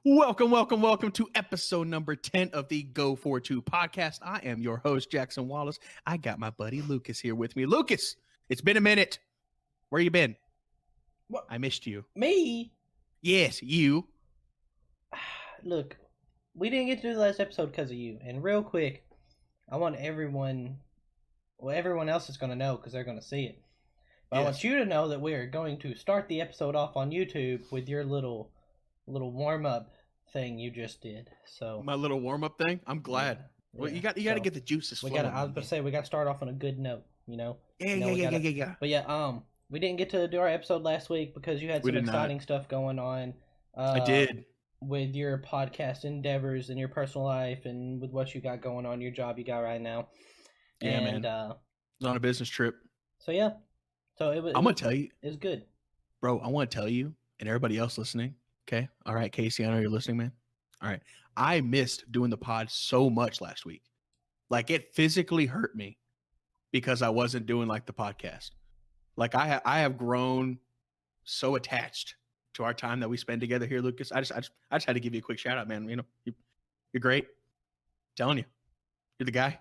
Welcome to episode number 10 of the Go For Two podcast. I am your host, Jackson Wallace. I got my buddy Lucas here with me. Lucas, it's been a minute. Where you been? What? I missed you. Me? Yes, you. Look, we didn't get to do the last episode because of you. And real quick, I want everyone else is going to know because they're going to see it. But I want you to know that we are going to start the episode off on YouTube with your little warm-up thing you just did. So my little warm-up thing. I'm glad. Yeah. Well, you got to get the juices flowing. I was going to say we got to start off on a good note. You know. Yeah. But yeah, we didn't get to do our episode last week because you had some exciting stuff going on. I did. With your podcast endeavors and your personal life and with what you got going on, your job you got right now. Yeah, man. I was on a business trip. So yeah. So I'm going to tell you. It was good. Bro, I want to tell you and everybody else listening. Okay. All right, Casey, I know you're listening, man. All right. I missed doing the pod so much last week. Like, it physically hurt me because I wasn't doing like the podcast. Like, I have grown so attached to our time that we spend together here, Lucas. I just had to give you a quick shout out, man. You know, you're great. I'm telling you, you're the guy.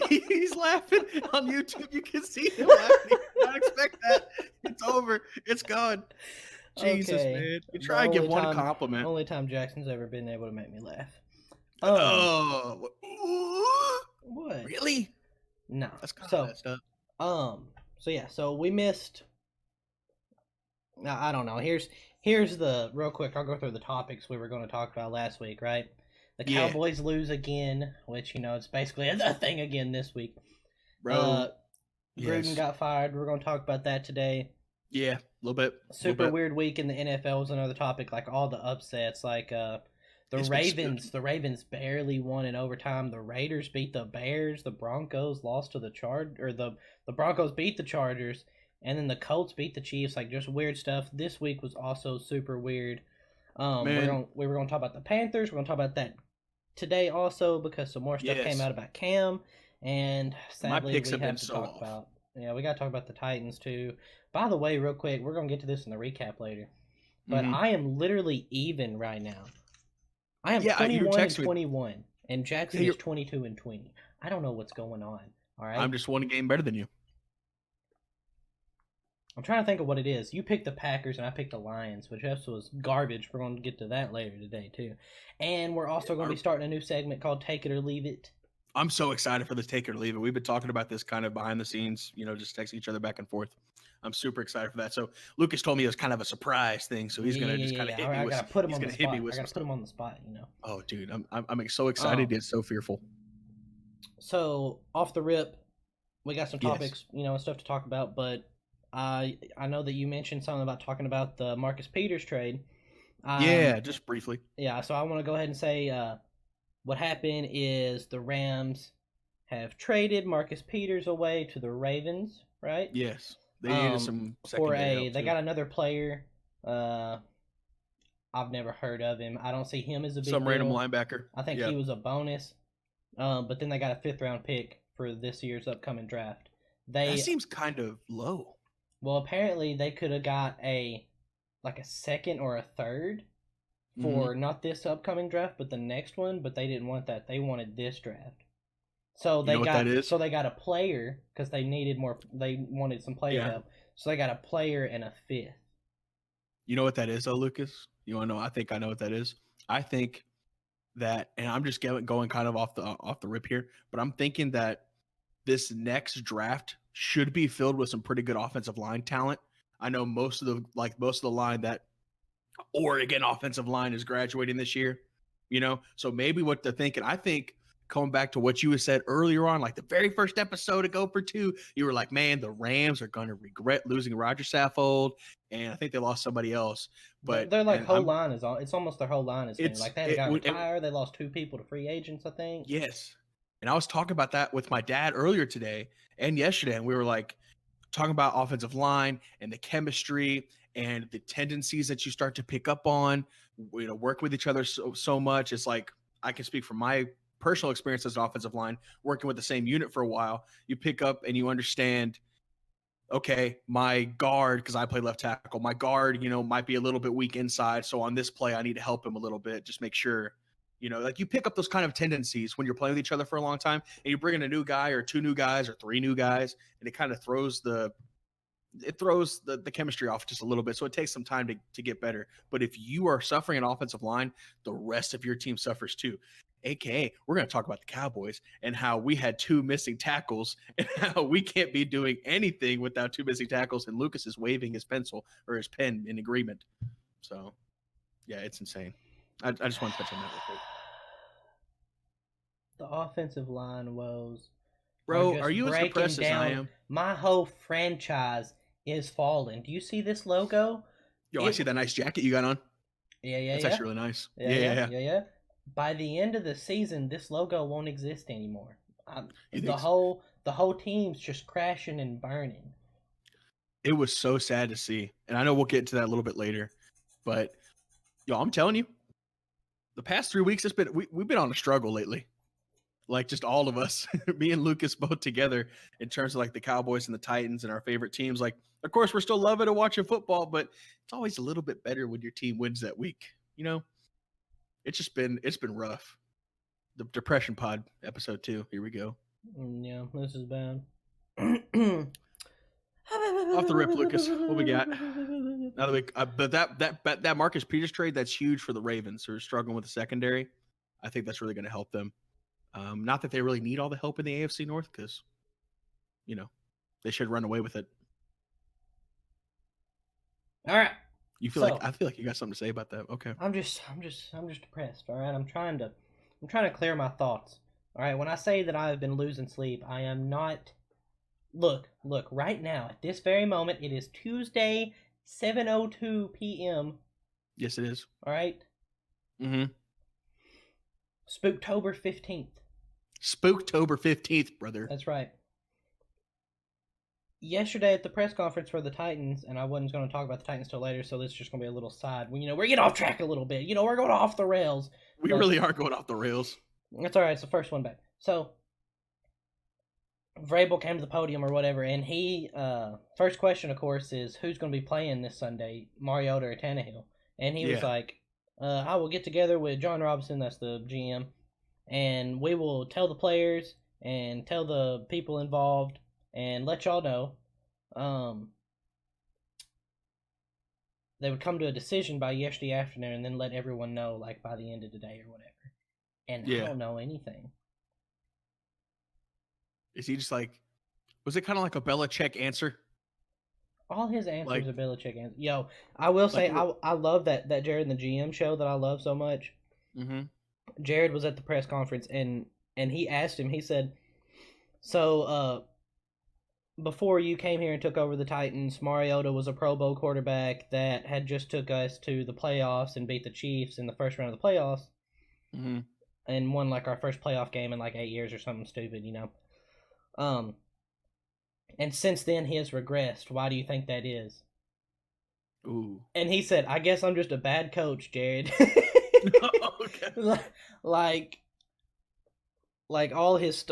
He's laughing on YouTube. You can see him laughing. Don't expect that. It's over. It's gone. Jesus, okay. Man. You try and give one compliment. Only time Jackson's ever been able to make me laugh. What? Really? No. That's kind of messed up. So yeah. So we missed. Now I don't know. Here's the real quick. I'll go through the topics we were going to talk about last week. Right. The Cowboys lose again, which, you know, it's basically a thing again this week. Bro. Gruden got fired. We're going to talk about that today. Yeah, a little bit. Super weird week in the NFL was another topic, like all the upsets. Like the Ravens barely won in overtime. The Raiders beat the Bears. The Broncos lost to the the Broncos beat the Chargers. And then the Colts beat the Chiefs. Like, just weird stuff. This week was also super weird. We were going to talk about the Panthers. We're going to talk about that today also because some more stuff came out about Cam, and sadly we have to talk about. Yeah, we got to talk about the Titans too. By the way, real quick, we're going to get to this in the recap later, but I am literally even right now. I am 21-21, and Jackson is 22-20. I don't know what's going on. All right, I'm just one game better than you. I'm trying to think of what it is. You picked the Packers and I picked the Lions, which also was garbage. We're going to get to that later today, too. And we're also going to be starting a new segment called Take It or Leave It. I'm so excited for this Take It or Leave It. We've been talking about this kind of behind the scenes, you know, just texting each other back and forth. I'm super excited for that. So Lucas told me it was kind of a surprise thing, so he's going to just kind of hit me with. I got to put him on the spot. I got to put him on the spot, you know. Oh, dude, I'm so excited. It's so fearful. So off the rip, we got some topics, you know, and stuff to talk about, but I know that you mentioned something about talking about the Marcus Peters trade. Yeah, just briefly. Yeah, so I want to go ahead and say what happened is the Rams have traded Marcus Peters away to the Ravens, right? Yes. They needed some secondary help, they got another player. I've never heard of him. I don't see him as a big some random linebacker. I think he was a bonus. But then they got a 5th round pick for this year's upcoming draft. That seems kind of low. Well, apparently they could have got a 2nd or a 3rd for not this upcoming draft, but the next one. But they didn't want that. They wanted this draft. So they got a player because they needed more. They wanted some player help. So they got a player and a 5th. You know what that is, though, Lucas? You want to know? I think I know what that is. I think that, and I'm just going kind of off the rip here, but I'm thinking that this next draft should be filled with some pretty good offensive line talent. I know most of the line that Oregon offensive line is graduating this year, you know? So maybe what they're thinking, I think coming back to what you said earlier on, like the very first episode of Go For Two, you were like, man, the Rams are going to regret losing Roger Saffold. And I think they lost somebody else. But they're like whole line is on. It's almost their whole line is like they got retired. They lost 2 people to free agents, I think. Yes. And I was talking about that with my dad earlier today and yesterday, and we were like talking about offensive line and the chemistry and the tendencies that you start to pick up on, you know, work with each other so much. It's like, I can speak from my personal experience as an offensive line, working with the same unit for a while. You pick up and you understand okay, my guard, because I play left tackle, my guard, might be a little bit weak inside. So on this play, I need to help him a little bit. Just make sure, like you pick up those kind of tendencies when you're playing with each other for a long time and you bring in a new guy or two new guys or three new guys, and it kind of throws the chemistry off just a little bit. So it takes some time to get better. But if you are suffering an offensive line, the rest of your team suffers too. AKA, we're going to talk about the Cowboys and how we had two missing tackles and how we can't be doing anything without two missing tackles. And Lucas is waving his pencil or his pen in agreement. So, yeah, it's insane. I just want to touch on that real quick. The offensive line woes. Bro, are you as depressed as I am? My whole franchise is falling. Do you see this logo? I see that nice jacket you got on. Yeah. That's actually really nice. Yeah. By the end of the season, this logo won't exist anymore. The whole team's just crashing and burning. It was so sad to see, and I know we'll get into that a little bit later. But I'm telling you, the past 3 weeks we've been on a struggle lately. Like just all of us, me and Lucas both together in terms of like the Cowboys and the Titans and our favorite teams. Like, of course, we're still loving to watching football, but it's always a little bit better when your team wins that week. It's been rough. The Depression Pod episode 2. Here we go. Yeah, this is bad. Off the rip, Lucas. What we got? But that Marcus Peters trade, that's huge for the Ravens who are struggling with the secondary. I think that's really going to help them. Not that they really need all the help in the AFC North because, they should run away with it. All right. I feel like you got something to say about that. Okay. I'm just depressed. All right. I'm trying to clear my thoughts. All right. When I say that I have been losing sleep, I am not. Look. Right now, at this very moment, it is Tuesday, 7:02 p.m. Yes, it is. All right. Mm-hmm. Spooktober 15th. Spooktober 15th, brother. That's right. Yesterday at the press conference for the Titans, and I wasn't going to talk about the Titans till later, so this is just going to be a little side. We're getting off track a little bit. We're going off the rails. We really are going off the rails. That's all right. It's the first one back. So, Vrabel came to the podium or whatever, and he, first question, of course, is who's going to be playing this Sunday, Mariota or Tannehill? And he was like, I will get together with John Robinson, that's the GM, and we will tell the players and tell the people involved and let y'all know. They would come to a decision by yesterday afternoon and then let everyone know, like, by the end of the day or whatever. And I don't know anything. Is he just like, was it kind of like a Belichick answer? All his answers are Belichick answers. Yo, I will say, I love that Jared and the GM show that I love so much. Mm-hmm. Jared was at the press conference, and he asked him, he said, so, before you came here and took over the Titans, Mariota was a Pro Bowl quarterback that had just took us to the playoffs and beat the Chiefs in the first round of the playoffs. Mm-hmm. And won, like, our first playoff game in, like, 8 years or something stupid, And since then, he has regressed. Why do you think that is? Ooh. And he said, I guess I'm just a bad coach, Jared. Okay. Like all his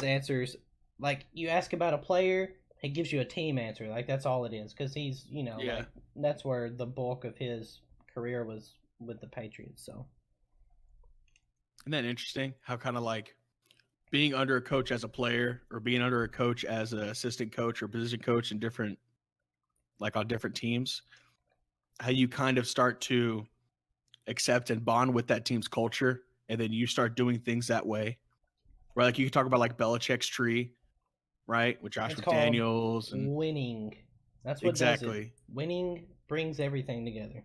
answers, like you ask about a player, he gives you a team answer. Like that's all it is. Because he's, like, that's where the bulk of his career was with the Patriots. So. Isn't that interesting? How kind of like being under a coach as a player or being under a coach as an assistant coach or position coach in different, like on different teams, how you kind of start to accept and bond with that team's culture. And then you start doing things that way, right? Like you can talk about like Belichick's tree, right? With Josh McDaniels and winning. That's what exactly does it. Winning brings everything together.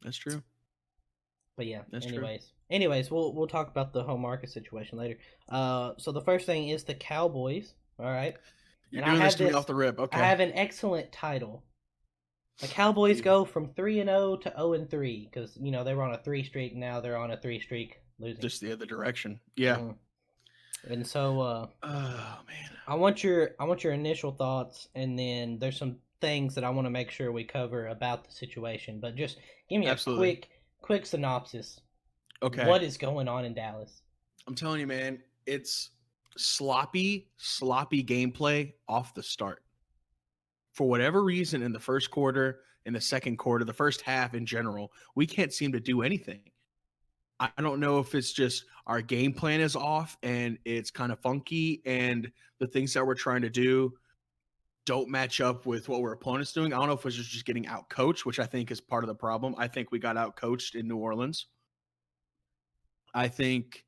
That's true. But yeah, anyways, we'll talk about the whole market situation later. So the first thing is the Cowboys. All right, you're doing this to me off the rip. Okay, I have an excellent title. The Cowboys go from 3-0 to 0-3 because they were on a 3 streak. Now they're on a 3 streak, losing. Just the other direction. Yeah. And so, oh man, I want your initial thoughts, and then there's some things that I want to make sure we cover about the situation. But just give me a quick synopsis. Okay. What is going on in Dallas? I'm telling you, man, sloppy gameplay off the start. For whatever reason, in the first quarter, in the second quarter, the first half in general, we can't seem to do anything. I don't know if it's just our game plan is off and it's kind of funky, and the things that we're trying to do don't match up with what our opponent's doing. I don't know if it's just getting out coached, which I think is part of the problem. I think we got out coached in New Orleans. I think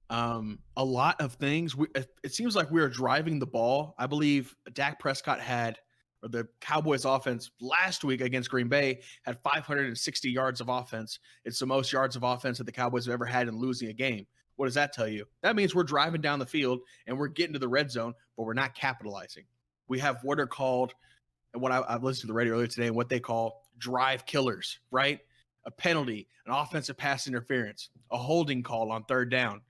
a lot of things. It seems like we are driving the ball. I believe Dak Prescott had, or the Cowboys offense last week against Green Bay had 560 yards of offense. It's the most yards of offense that the Cowboys have ever had in losing a game. What does that tell you? That means we're driving down the field and we're getting to the red zone, but we're not capitalizing. We have what are called, and what I've listened to the radio earlier today, and what they call drive killers, right? A penalty, an offensive pass interference, a holding call on third down,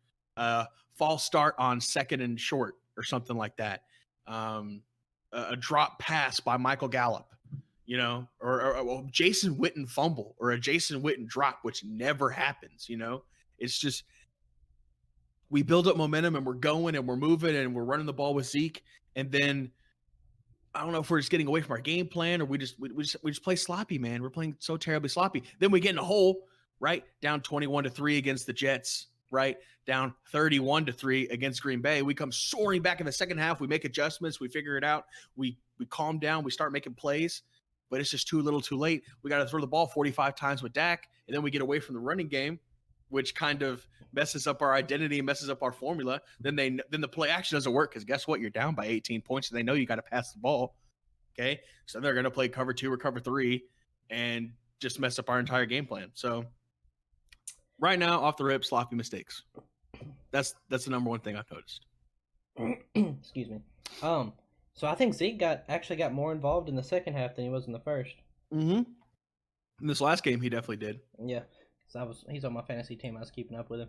false start on second and short or something like that. A drop pass by Michael Gallup, or Jason Witten fumble or a Jason Witten drop, which never happens. It's just we build up momentum and we're going and we're moving and we're running the ball with Zeke, and then I don't know if we're just getting away from our game plan or we just play sloppy, man. We're playing so terribly sloppy. Then we get in a hole, right? Down 21-3 against the Jets, right? Down 31-3 against Green Bay. We come soaring back in the second half. We make adjustments. We figure it out. We calm down. We start making plays, but it's just too little too late. We got to throw the ball 45 times with Dak, and then we get away from the running game, which kind of messes up our identity and messes up our formula. Then the play action doesn't work because guess what? You're down by 18 points, and they know you got to pass the ball. Okay, so they're going to play cover 2 or cover 3 and just mess up our entire game plan. So right now, off the rip, sloppy mistakes. That's the number one thing I've noticed. Excuse me. So I think Zeke actually got more involved in the second half than he was in the first. Mm-hmm. In this last game, he definitely did. Yeah. He's on my fantasy team. I was keeping up with him.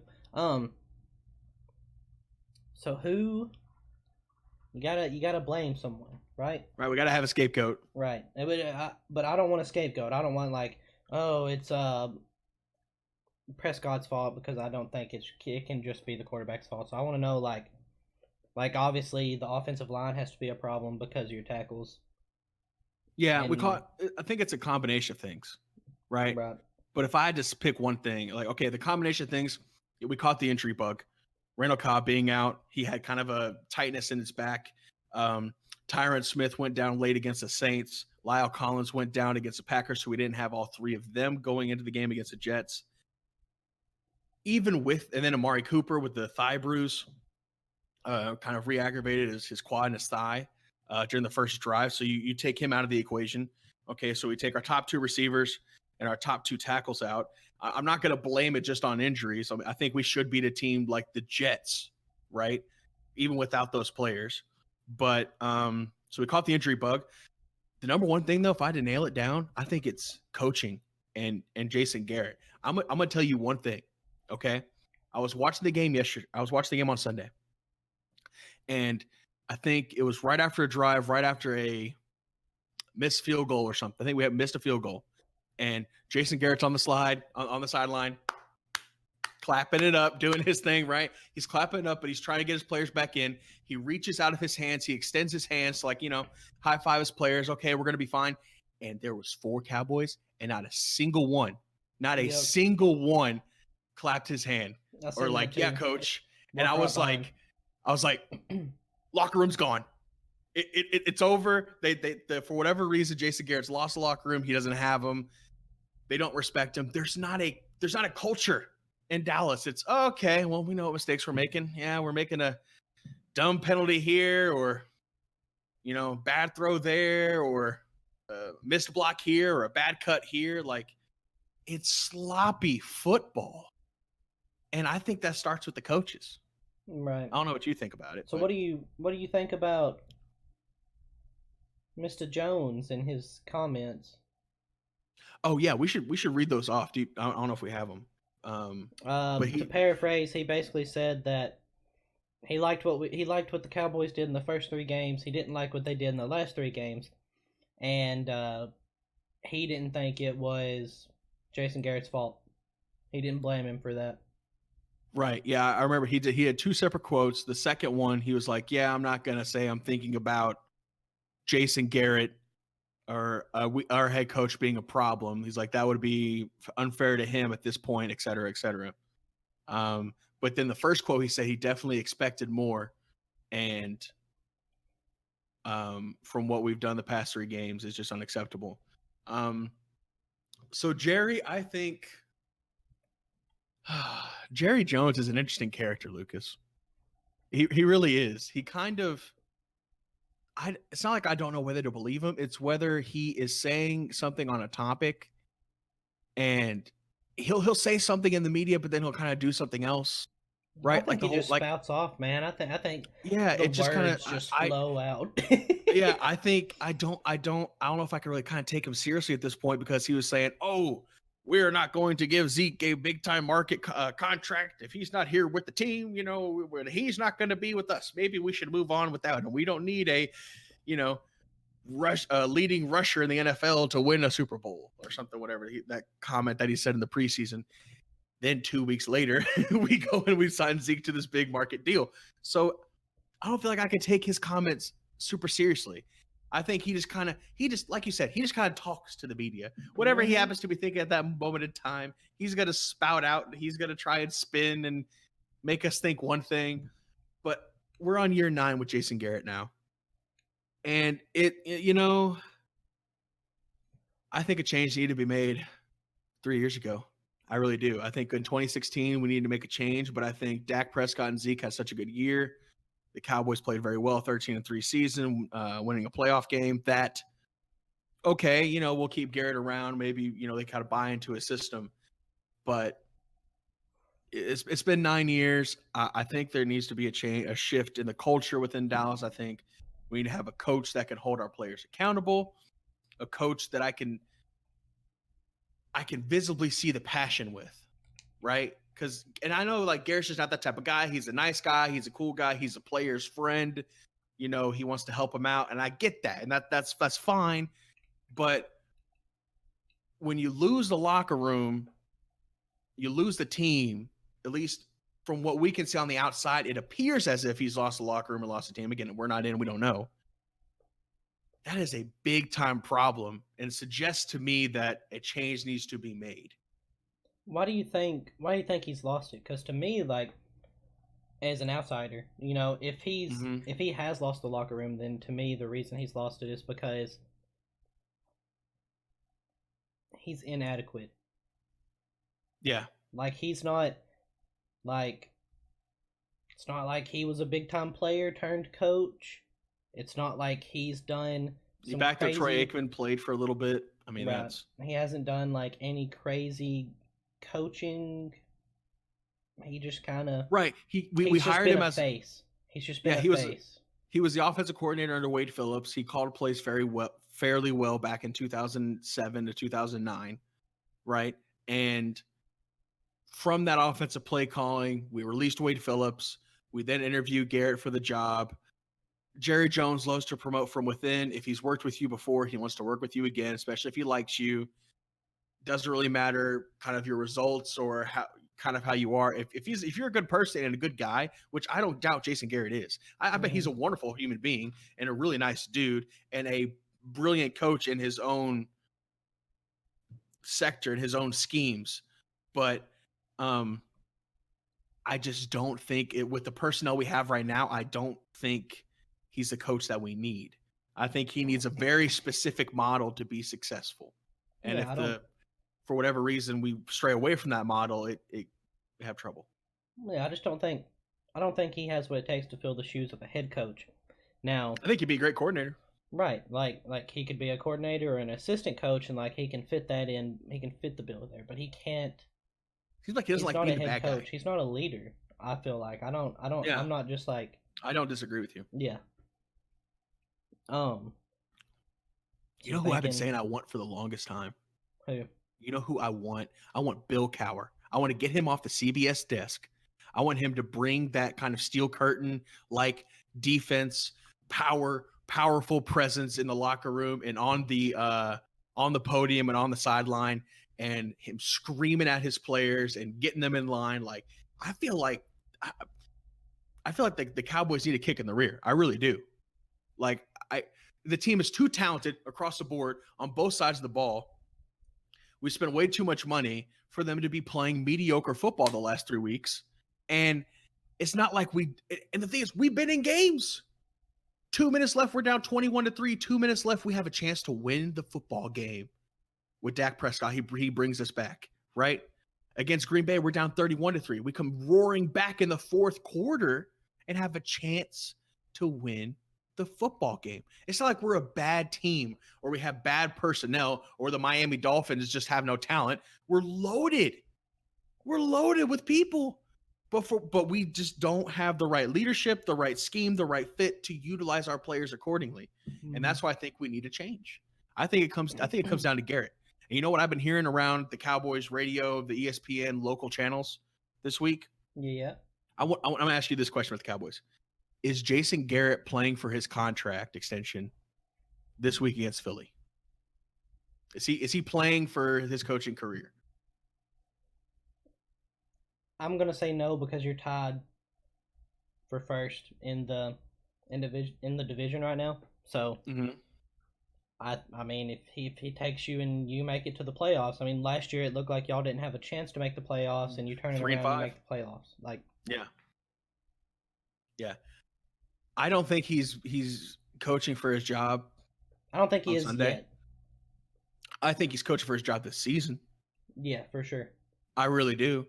So who you gotta blame someone, right? Right. We gotta have a scapegoat. Right. But I don't want a scapegoat. I don't want it's Prescott's fault, because I don't think it can just be the quarterback's fault. So I want to know like obviously the offensive line has to be a problem because of your tackles. Yeah, I think it's a combination of things, right? Right. But if I had to pick one thing, like, okay, the combination of things, we caught the injury bug. Randall Cobb being out, he had kind of a tightness in his back. Tyron Smith went down late against the Saints. Lyle Collins went down against the Packers, so we didn't have all three of them going into the game against the Jets. And then Amari Cooper with the thigh bruise, kind of re-aggravated his quad and his thigh during the first drive. So you take him out of the equation. Okay, so we take our top 2 receivers and our top 2 tackles out. I'm not going to blame it just on injuries. I think we should beat a team like the Jets, right? Even without those players. But so we caught the injury bug. The number one thing, though, if I had to nail it down, I think it's coaching and Jason Garrett. I'm going to tell you one thing, okay? I was watching the game yesterday. I was watching the game on Sunday. And I think it was right after a drive, right after a missed field goal or something. I think we had missed a field goal. And Jason Garrett's on the sideline, clapping it up, doing his thing, right? He's clapping it up, but he's trying to get his players back in. He reaches out of his hands. He extends his hands to, like, high five his players. Okay, we're going to be fine. And there was 4 Cowboys, and not a single one clapped his hand or like, yeah, coach. And I was like, locker room's gone. It's over. They for whatever reason, Jason Garrett's lost the locker room. He doesn't have them. They don't respect him. There's not a culture in Dallas. It's okay. Well, we know what mistakes we're making. Yeah, we're making a dumb penalty here, or bad throw there, or a missed block here, or a bad cut here. Like, it's sloppy football, and I think that starts with the coaches. Right. I don't know what you think about it. So what do you think about Mr. Jones and his comments? Oh yeah, we should read those off. I don't know if we have them. To paraphrase, he basically said that he liked what the Cowboys did in the first 3 games. He didn't like what they did in the last 3 games, and he didn't think it was Jason Garrett's fault. He didn't blame him for that. Right. Yeah, I remember he had two separate quotes. The second one, he was like, "Yeah, I'm not gonna say I'm thinking about Jason Garrett or our head coach being a problem." He's like, "That would be unfair to him at this point, et cetera, et cetera." But then the first quote, he said he definitely expected more, and from what we've done the past 3 games is just unacceptable. Um, so Jerry, I think Jerry Jones is an interesting character, Lucas. He really is. He kind of it's not like I don't know whether to believe him. It's whether he is saying something on a topic and he'll say something in the media, but then he'll kind of do something else. I Right? Like think the he whole just like spouts off, man. I think yeah, the it just kind of words just flow out. yeah, I think I don't know if I can really kind of take him seriously at this point because he was saying, "Oh, we're not going to give Zeke a big time market contract if he's not here with the team. You know, he's not going to be with us. Maybe we should move on without him. We don't need a, you know, leading rusher in the NFL to win a Super Bowl or something. Whatever that comment that he said in the preseason." Then 2 weeks later, we go and we sign Zeke to this big market deal. So I don't feel like I could take his comments super seriously. I think he just like you said, he just kind of talks to the media. Whatever he Mhm. happens to be thinking at that moment in time, he's gonna spout out. He's gonna try and spin and make us think one thing. But we're on year 9 with Jason Garrett now, and I think a change needed to be made 3 years ago. I really do. I think in 2016 we needed to make a change, but I think Dak Prescott and Zeke had such a good year. The Cowboys played very well, 13-3 season, winning a playoff game. That okay, we'll keep Garrett around. Maybe they kind of buy into his system, but it's been 9 years. I think there needs to be a shift in the culture within Dallas. I think we need to have a coach that can hold our players accountable, a coach that I can visibly see the passion with, right? And I know like Garrett's just not that type of guy. He's a nice guy. He's a cool guy. He's a player's friend. He wants to help him out, and I get that, and that's fine. But when you lose the locker room, you lose the team. At least from what we can see on the outside, it appears as if he's lost the locker room and lost the team. Again, we're not in, we don't know. That is a big time problem, and suggests to me that a change needs to be made. Why do you think he's lost it? Because to me, like, as an outsider, Mm-hmm. if he has lost the locker room, then to me the reason he's lost it is because he's inadequate. Yeah, Like he's not like it's not like he was a big time player turned coach. It's not like he's done you some backed up Troy crazy Aikman, played for a little bit. I mean, right. that's He hasn't done like any crazy coaching. He just kind of right. We he's just hired been him a as face. He's just yeah been a face. he was the offensive coordinator under Wade Phillips. He called plays fairly well back in 2007 to 2009, right? And from that offensive play calling, we released Wade Phillips. We then interviewed Garrett for the job. Jerry Jones loves to promote from within. If he's worked with you before, he wants to work with you again, especially if he likes you. Doesn't really matter kind of your results or how you are. If you're a good person and a good guy, which I don't doubt Jason Garrett is. I bet he's a wonderful human being and a really nice dude and a brilliant coach in his own sector and his own schemes. But um I just don't think it with the personnel we have right now, I don't think he's the coach that we need. I think he needs a very specific model to be successful. And Yeah, if for whatever reason we stray away from that model, it we have trouble. I just don't think he has what it takes to fill the shoes of a head coach. Now, I think he'd be a great coordinator. right, like he could be a coordinator or an assistant coach, and like he can fit that in. He can fit the bill there, but he can't. Seems like he doesn't He's like not a being the head bad guy. coach. He's not a leader. I feel like Yeah, I'm not just like I don't disagree with you. yeah. Um, You so know I'm who I've been thinking saying I want for the longest time? who? You know who I want? I want Bill Cowher. I want to get him off the CBS desk. I want him to bring that kind of steel curtain like defense, powerful presence in the locker room and on the podium and on the sideline, and him screaming at his players and getting them in line like I feel like the Cowboys need a kick in the rear. I really do. Like the team is too talented across the board on both sides of the ball. We spent way too much money for them to be playing mediocre football the last 3 weeks. And it's not like and the thing is, we've been in games. 2 minutes left, we're down 21-3. 2 minutes left, we have a chance to win the football game with Dak Prescott. He brings us back, right? Against Green Bay, we're down 31-3. We come roaring back in the fourth quarter and have a chance to win the football game. It's not like we're a bad team or we have bad personnel or the Miami Dolphins just have no talent. We're loaded. We're loaded with people. But we just don't have the right leadership, the right scheme, the right fit to utilize our players accordingly. And that's why I think we need a change. I think it comes down to Garrett. And you know what I've been hearing around the Cowboys radio, the ESPN local channels this week? Yeah. I'm going to ask you this question with the Cowboys. Is Jason Garrett playing for his contract extension this week against Philly? Is he playing for his coaching career? I'm gonna say no because you're tied for first in the division right now. So I mean, if he takes you and you make it to the playoffs, I mean, last year it looked like y'all didn't have a chance to make the playoffs, and you turn it around and make the playoffs. Like, yeah. I don't think he's coaching for his job. I don't think he is Sunday. Yet. I think he's coaching for his job this season. Yeah, for sure. I really do.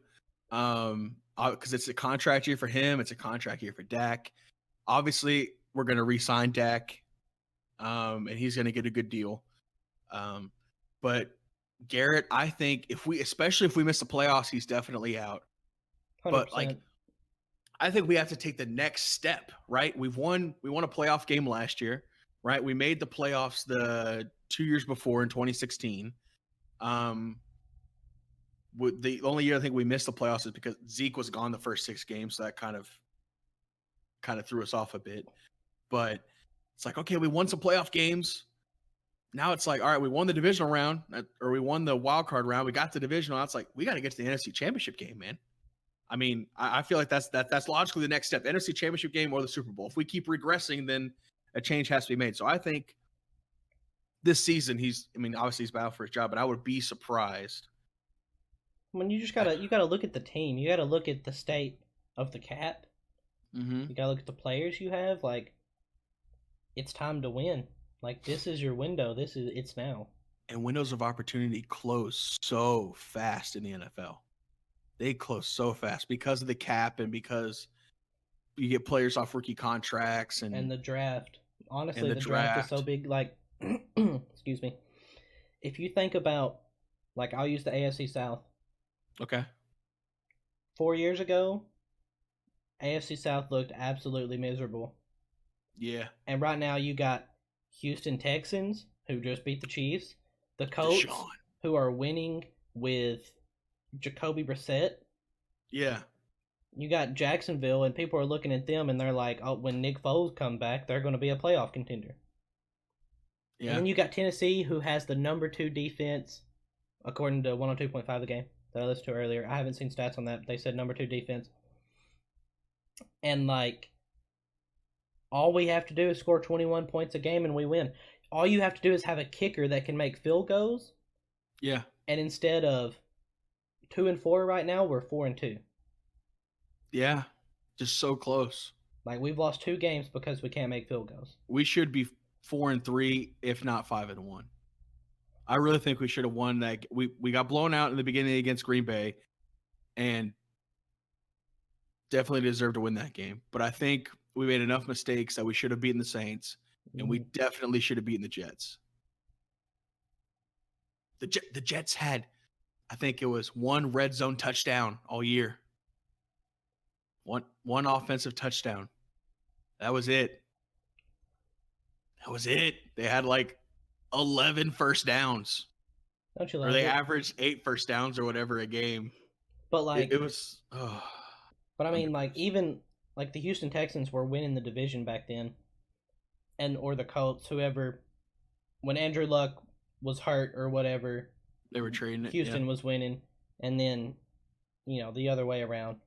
Because it's a contract year for him. It's a contract year for Dak. Obviously, we're going to re-sign Dak, and he's going to get a good deal. But Garrett, I think especially if we miss the playoffs, he's definitely out. 100%. But I think we have to take the next step, right? We won a playoff game last year, right? We made the playoffs the 2 years before in 2016. The only year I think we missed the playoffs is because Zeke was gone the first 6 games, so that kind of threw us off a bit. But it's like, okay, we won some playoff games. Now it's like, all right, we won the divisional round, or we won the wild card round. We got the divisional. It's like, we got to get to the NFC Championship game, man. I mean, I feel like that's logically the next step: the NFC Championship game or the Super Bowl. If we keep regressing, then a change has to be made. So I think this season obviously he's battling for his job, but I would be surprised. When you gotta look at the team. You gotta look at the state of the cap. You gotta look at the players you have. Like, it's time to win. Like, this is your window. It's now. And windows of opportunity close so fast in the NFL. They close so fast because of the cap and because you get players off rookie contracts and the draft. Honestly, the draft is so big. Like, excuse me. If you think about, like, I'll use the AFC South. Okay. 4 years ago, AFC South looked absolutely miserable. Yeah. And right now you got Houston Texans, who just beat the Chiefs. The Colts, who are winning with Jacoby Brissett. Yeah. You got Jacksonville, and people are looking at them, and they're like, oh, when Nick Foles come back, they're going to be a playoff contender. Yeah. And then you got Tennessee, who has the number 2 defense, according to 102.5 The Game that I listened to earlier. I haven't seen stats on that, but they said number 2 defense. And, like, all we have to do is score 21 points a game, and we win. All you have to do is have a kicker that can make field goals. Yeah. And instead of 2-4 right now, we're 4-2. Yeah, just so close. Like, we've lost 2 games because we can't make field goals. We should be 4-3, if not 5-1. I really think we should have won that. We got blown out in the beginning against Green Bay, and definitely deserved to win that game. But I think we made enough mistakes that we should have beaten the Saints, and we definitely should have beaten the Jets. The Jets had, I think it was 1 red zone touchdown all year. One offensive touchdown. That was it. They had like 11 first downs. Don't you love it? Or they it? averaged 8 first downs or whatever a game. But like it was. Oh, but I mean, like, even like the Houston Texans were winning the division back then, or the Colts, whoever. When Andrew Luck was hurt or whatever, they were trading it. Houston was winning, and then, the other way around.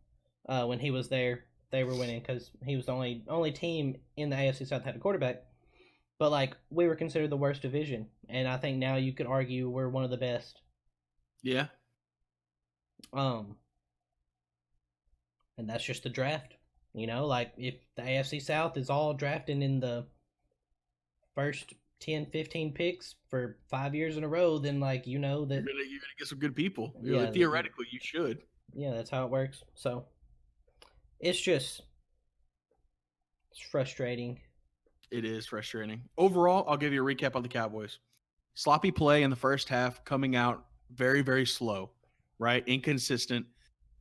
when he was there. They were winning because he was the only team in the AFC South that had a quarterback. But like we were considered the worst division, and I think now you could argue we're one of the best. Yeah. Um, and that's just the draft. Like if the AFC South is all drafting in the first 10, 15 picks for 5 years in a row, then that You're gonna get some good people. yeah, Theoretically, you should. yeah, that's how it works. So it's frustrating. It is frustrating. Overall, I'll give you a recap on the Cowboys. Sloppy play in the first half, coming out very, very slow, right? Inconsistent.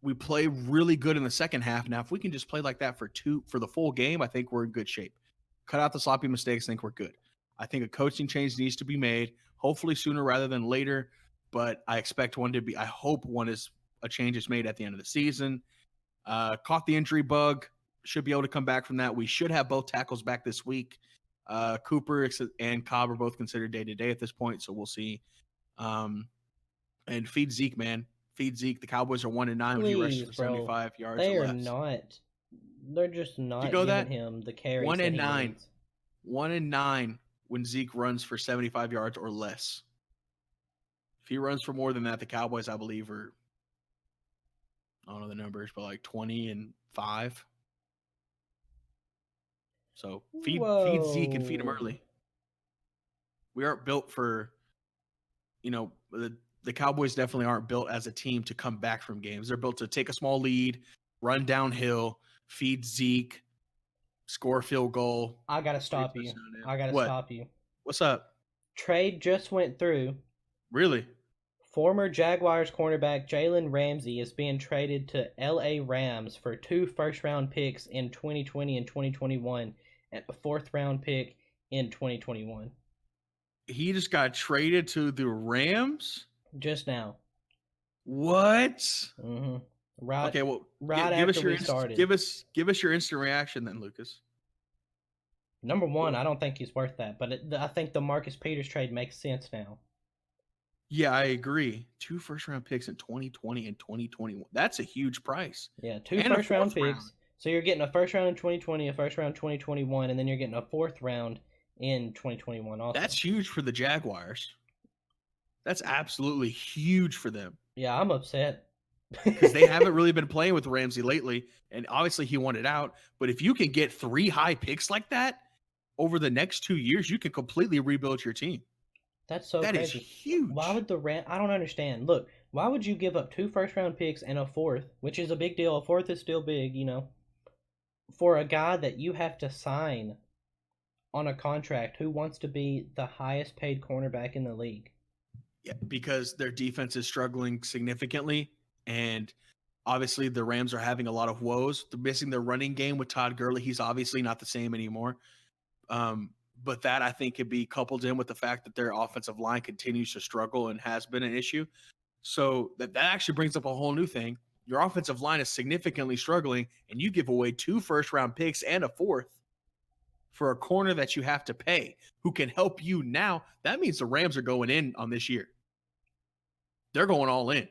We play really good in the second half. Now, if we can just play like that for the full game, I think we're in good shape. Cut out the sloppy mistakes, I think we're good. I think a coaching change needs to be made, hopefully sooner rather than later. But I expect one to be. I hope a change is made at the end of the season. Caught the injury bug, should be able to come back from that. We should have both tackles back this week. Cooper and Cobb are both considered day to day at this point, so we'll see. And feed Zeke, man. Feed Zeke. The Cowboys are 1-9 when he rushes for 75 yards They or are less. not. They're just not giving that? Him the carries 1-9. he needs. 1-9 when Zeke runs for 75 yards or less. If he runs for more than that, the Cowboys, I believe, are, I don't know the numbers, but like 20-5. So feed Zeke and feed him early. We aren't built for, the Cowboys definitely aren't built as a team to come back from games. They're built to take a small lead, run downhill, feed Zeke, score a field goal. I gotta stop you. Stop you. What's up? Trade just went through. Really? Former Jaguars cornerback Jalen Ramsey is being traded to LA Rams for 2 first-round picks in 2020 and 2021 and a 4th-round pick in 2021. He just got traded to the Rams? Just now. What? Mm-hmm. Right. Okay, well, give us your give us your instant reaction then, Lucas. Number one, I don't think he's worth that, but I think the Marcus Peters trade makes sense now. Yeah, I agree. 2 first-round picks in 2020 and 2021. That's a huge price. Yeah, 2 first-round picks. So you're getting a first round in 2020, a first round 2021, and then you're getting a 4th round in 2021 also. That's huge for the Jaguars. That's absolutely huge for them. Yeah, I'm upset. Because they haven't really been playing with Ramsey lately, and obviously he wanted out. But if you can get 3 high picks like that over the next 2 years, you can completely rebuild your team. That's so crazy. That is huge. Why would I don't understand. Look, why would you give up 2 first-round picks and a 4th, which is a big deal. A 4th is still big, for a guy that you have to sign on a contract who wants to be the highest paid cornerback in the league? Yeah, because their defense is struggling significantly, and obviously the Rams are having a lot of woes. They're missing their running game with Todd Gurley. He's obviously not the same anymore. But that, I think, could be coupled in with the fact that their offensive line continues to struggle and has been an issue. So that actually brings up a whole new thing. Your offensive line is significantly struggling, and you give away 2 first-round picks and a 4th for a corner that you have to pay, who can help you now. That means the Rams are going in on this year. They're going all in.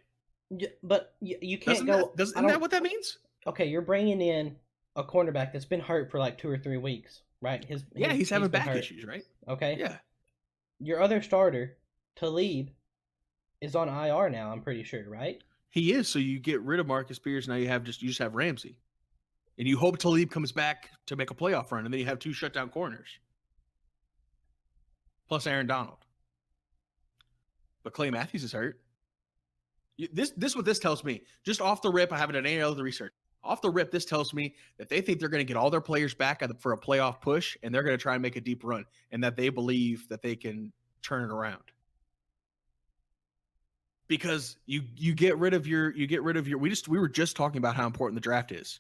Yeah, but you can't Isn't that what that means? Okay, you're bringing in a cornerback that's been hurt for like 2 or 3 weeks, right? He's having back issues, right? Okay. Yeah. Your other starter, Talib, is on IR now, I'm pretty sure, right? He is. So you get rid of Marcus Peters. Now you just have Ramsey. And you hope Talib comes back to make a playoff run, and then you have 2 shutdown corners. Plus Aaron Donald. But Clay Matthews is hurt. This what this tells me. Just off the rip, I haven't done any other research. Off the rip, this tells me that they think they're going to get all their players back for a playoff push, and they're going to try and make a deep run, and that they believe that they can turn it around. Because you get rid of your we were just talking about how important the draft is.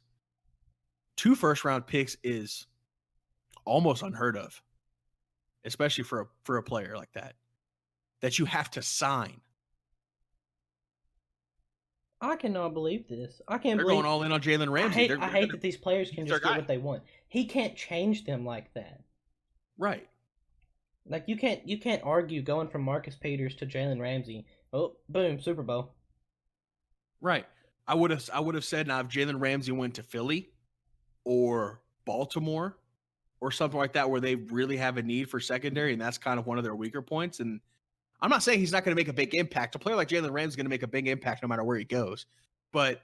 2 first-round picks is almost unheard of, especially for a player like that you have to sign. I cannot believe this. They're going all in on Jalen Ramsey. I hate that these players can just get what they want. He can't change them like that. Right. Like you can't argue going from Marcus Peters to Jalen Ramsey. Oh, boom, Super Bowl. Right. I would have said now if Jalen Ramsey went to Philly or Baltimore or something like that where they really have a need for secondary and that's kind of one of their weaker points. And I'm not saying he's not going to make a big impact. A player like Jalen Ramsey is going to make a big impact no matter where he goes. But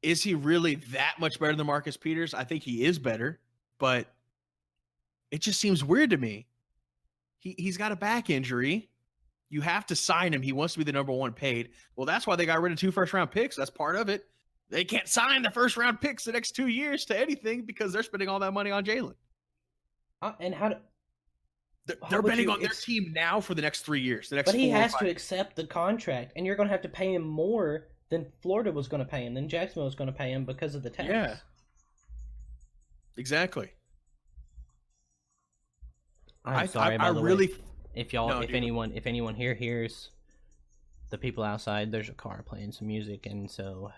is he really that much better than Marcus Peters? I think he is better, but it just seems weird to me. He's got a back injury. You have to sign him. He wants to be the number one paid. Well, that's why they got rid of 2 first-round picks. That's part of it. They can't sign the first-round picks the next 2 years to anything because they're spending all that money on Jalen. And how do... They're betting on their team now for the next 3 years. But he has to accept the contract, and you're going to have to pay him more than Florida was going to pay him, than Jacksonville was going to pay him because of the tax. Yeah. Exactly. I'm sorry, by the really... way. If anyone here hears the people outside, there's a car playing some music, and so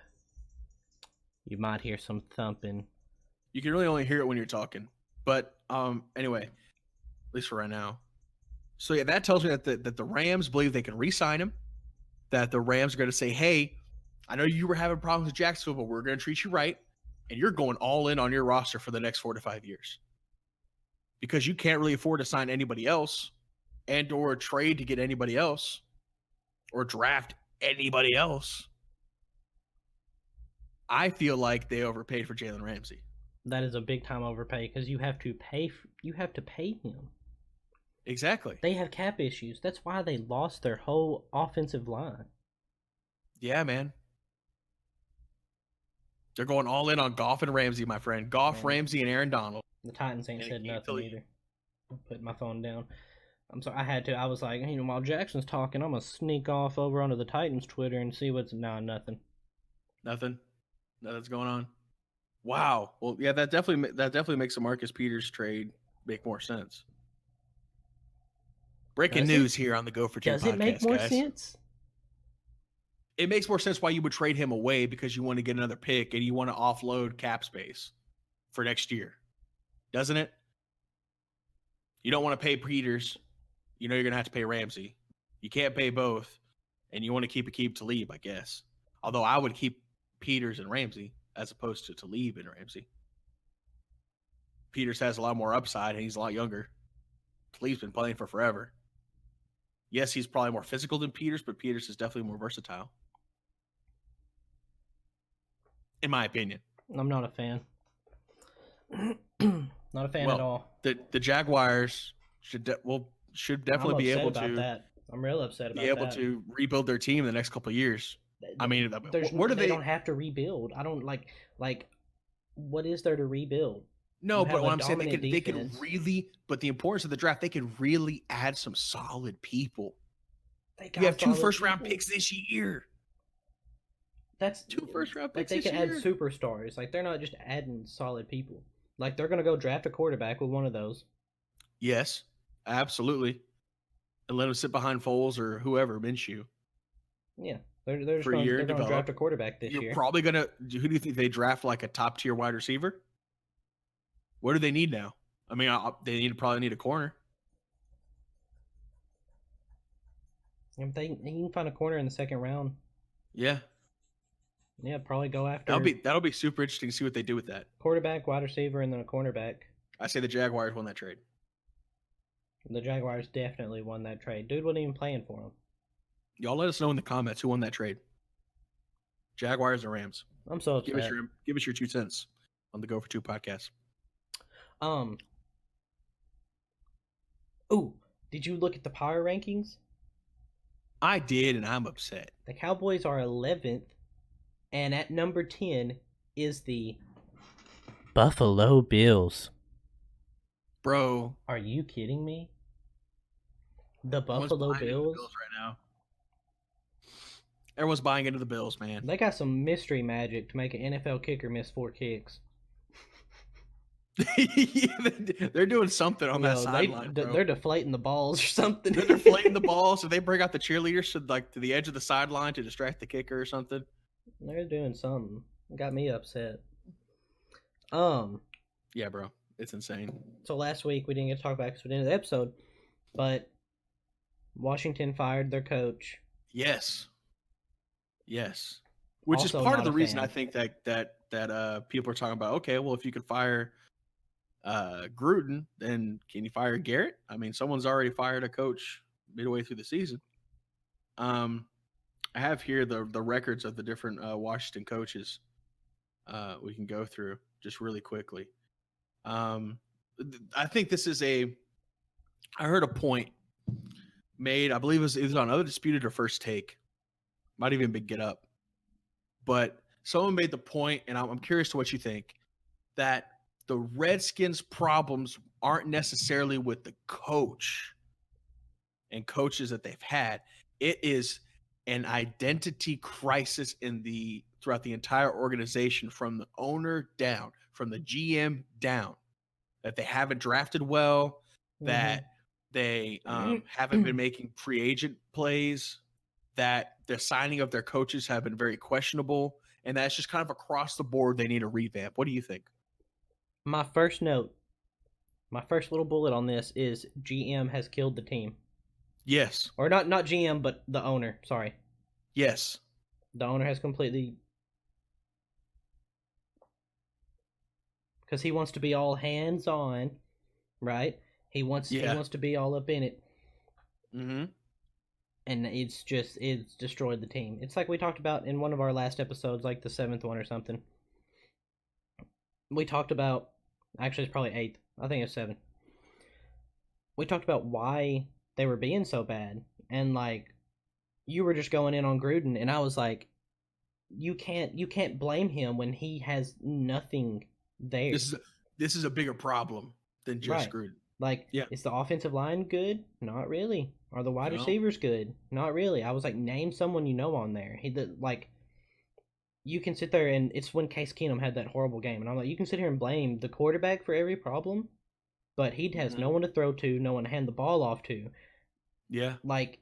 you might hear some thumping. You can really only hear it when you're talking. But anyway, at least for right now. So yeah, that tells me that the Rams believe they can re-sign him. That the Rams are going to say, "Hey, I know you were having problems with Jacksonville, but we're going to treat you right, and you're going all in on your roster for the next 4 to 5 years because you can't really afford to sign anybody else." And or trade to get anybody else or draft anybody else. I feel like they overpaid for Jalen Ramsey. That is a big time overpay because you have to pay him. Exactly. They have cap issues. That's why they lost their whole offensive line. Yeah, man. They're going all in on Goff and Ramsey, my friend. Goff, Ramsey, and Aaron Donald. The Titans ain't said nothing either. I'm putting my phone down. I'm sorry, I had to. I was like, while Jackson's talking, I'm going to sneak off over onto the Titans Twitter and see what's... Nah, nothing. Nothing? Nothing's going on? Wow. Well, yeah, that definitely makes the Marcus Peters trade make more sense. Breaking news here on the Go for Two podcast, Does it make more sense? It makes more sense why you would trade him away because you want to get another pick and you want to offload cap space for next year. Doesn't it? You don't want to pay Peters. You know you're going to have to pay Ramsey. You can't pay both, and you want to keep Talib, I guess. Although I would keep Peters and Ramsey as opposed to Talib and Ramsey. Peters has a lot more upside, and he's a lot younger. Talib's been playing for forever. Yes, he's probably more physical than Peters, but Peters is definitely more versatile. In my opinion. I'm not a fan. Not a fan at all. The Jaguars should definitely be able to. That. I'm real upset about that. Be able to rebuild their team in the next couple of years. I mean, where do they don't have to rebuild. I don't like. What is there to rebuild? No, but what I'm saying, they can really. But the importance of the draft, they can really add some solid people. You have 2 first-round picks this year. That's 2 first-round picks. They can add superstars. They're not just adding solid people. They're gonna go draft a quarterback with one of those. Yes, absolutely. And let him sit behind Foles or whoever, Minshew. Yeah, they're going to draft a quarterback this year. You're probably going to... Who do you think they draft like a top-tier wide receiver? What do they need now? I mean, they probably need a corner. Yeah, but you can find a corner in the second round. Yeah. Yeah, probably go after... That'll be super interesting to see what they do with that. Quarterback, wide receiver, and then a cornerback. I say the Jaguars won that trade. The Jaguars definitely won that trade. Dude wasn't even playing for them. Y'all let us know in the comments who won that trade. Jaguars or Rams? I'm so upset. Give us your 2 cents on the Go for Two podcast. Ooh, did you look at the power rankings? I did, and I'm upset. The Cowboys are 11th, and at number 10 is the Buffalo Bills. Bro. Are you kidding me? The Buffalo Bills? Right now. Everyone's buying into the Bills, man. They got some mystery magic to make an NFL kicker miss 4 kicks. Yeah, they're doing something on that sideline. They're deflating the balls or something. They're deflating the balls. So they bring out the cheerleaders to the edge of the sideline to distract the kicker or something. They're doing something. It got me upset. Yeah, bro. It's insane. So last week we didn't get to talk about it because we didn't have the episode, but Washington fired their coach. Yes. which is Also part of not the a reason I fan. think that people are talking about. Okay, well, if you could fire Gruden, then can you fire Garrett? I mean, someone's already fired a coach midway through the season. I have here the records of the different Washington coaches. We can go through just really quickly. I think this is a. I heard a point made. I believe it was on Other Disputed or First Take. Might even been Get Up. But someone made the point, and I'm curious to what you think, that the Redskins' problems aren't necessarily with the coach and coaches that they've had. It is an identity crisis throughout the entire organization, from the owner down, from the GM down, that they haven't drafted well, that they haven't been making free agent plays, that the signing of their coaches have been very questionable, and that's just kind of across the board. They need a revamp. What do you think? My first note, my first little bullet on this is GM has killed the team. Yes. Or not GM, but the owner. Sorry. Yes. The owner has completely, because he wants to be all hands on, right? He wants to be all up in it. Mm-hmm. And it's destroyed the team. It's like we talked about in one of our last episodes, like the 7th one or something. We talked about, actually it's probably 8th. I think it's 7. We talked about why they were being so bad, and like you were just going in on Gruden, and I was like, you can't blame him when he has nothing there. This is a bigger problem than just Gruden. Like, is the offensive line good? Not really. Are the wide receivers good? Not really. I was like, name someone you know on there. You can sit there, and it's when Case Keenum had that horrible game, and I'm like, you can sit here and blame the quarterback for every problem, but he has no one to throw to, no one to hand the ball off to. Yeah. Like,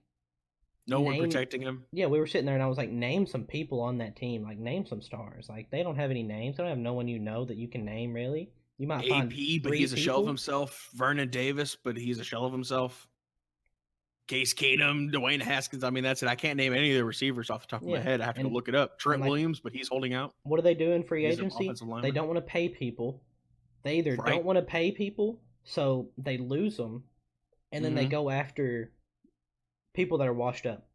no one protecting him. Yeah, we were sitting there, and I was like, name some people on that team. Like, name some stars. Like, they don't have any names. They don't have no one you know that you can name, really. You might find but he's a shell of himself. Vernon Davis, but he's a shell of himself. Case Keenum, Dwayne Haskins. I mean, that's it. I can't name any of the receivers off the top of my head. I have to look it up. Trent Williams, but he's holding out. What do they do in free agency? They don't want to pay people. They either don't want to pay people, so they lose them, and then they go after people that are washed up,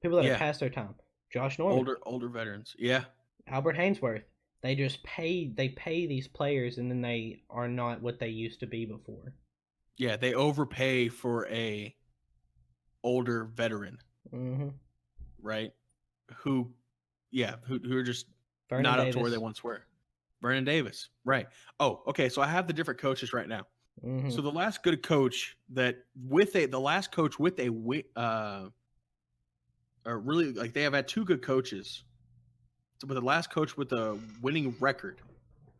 people that are past their time. Josh Norman, older veterans. Yeah. Albert Hainsworth. They just pay these players, and then they are not what they used to be before. Yeah, they overpay for a older veteran. Mm-hmm. Right? Who are just Vernon not Davis. Up to where they once were. Vernon Davis. Right. Oh, okay. So I have the different coaches right now. Mm-hmm. So the last good coach the last coach with a really, like, they have had 2 good coaches. But the last coach with a winning record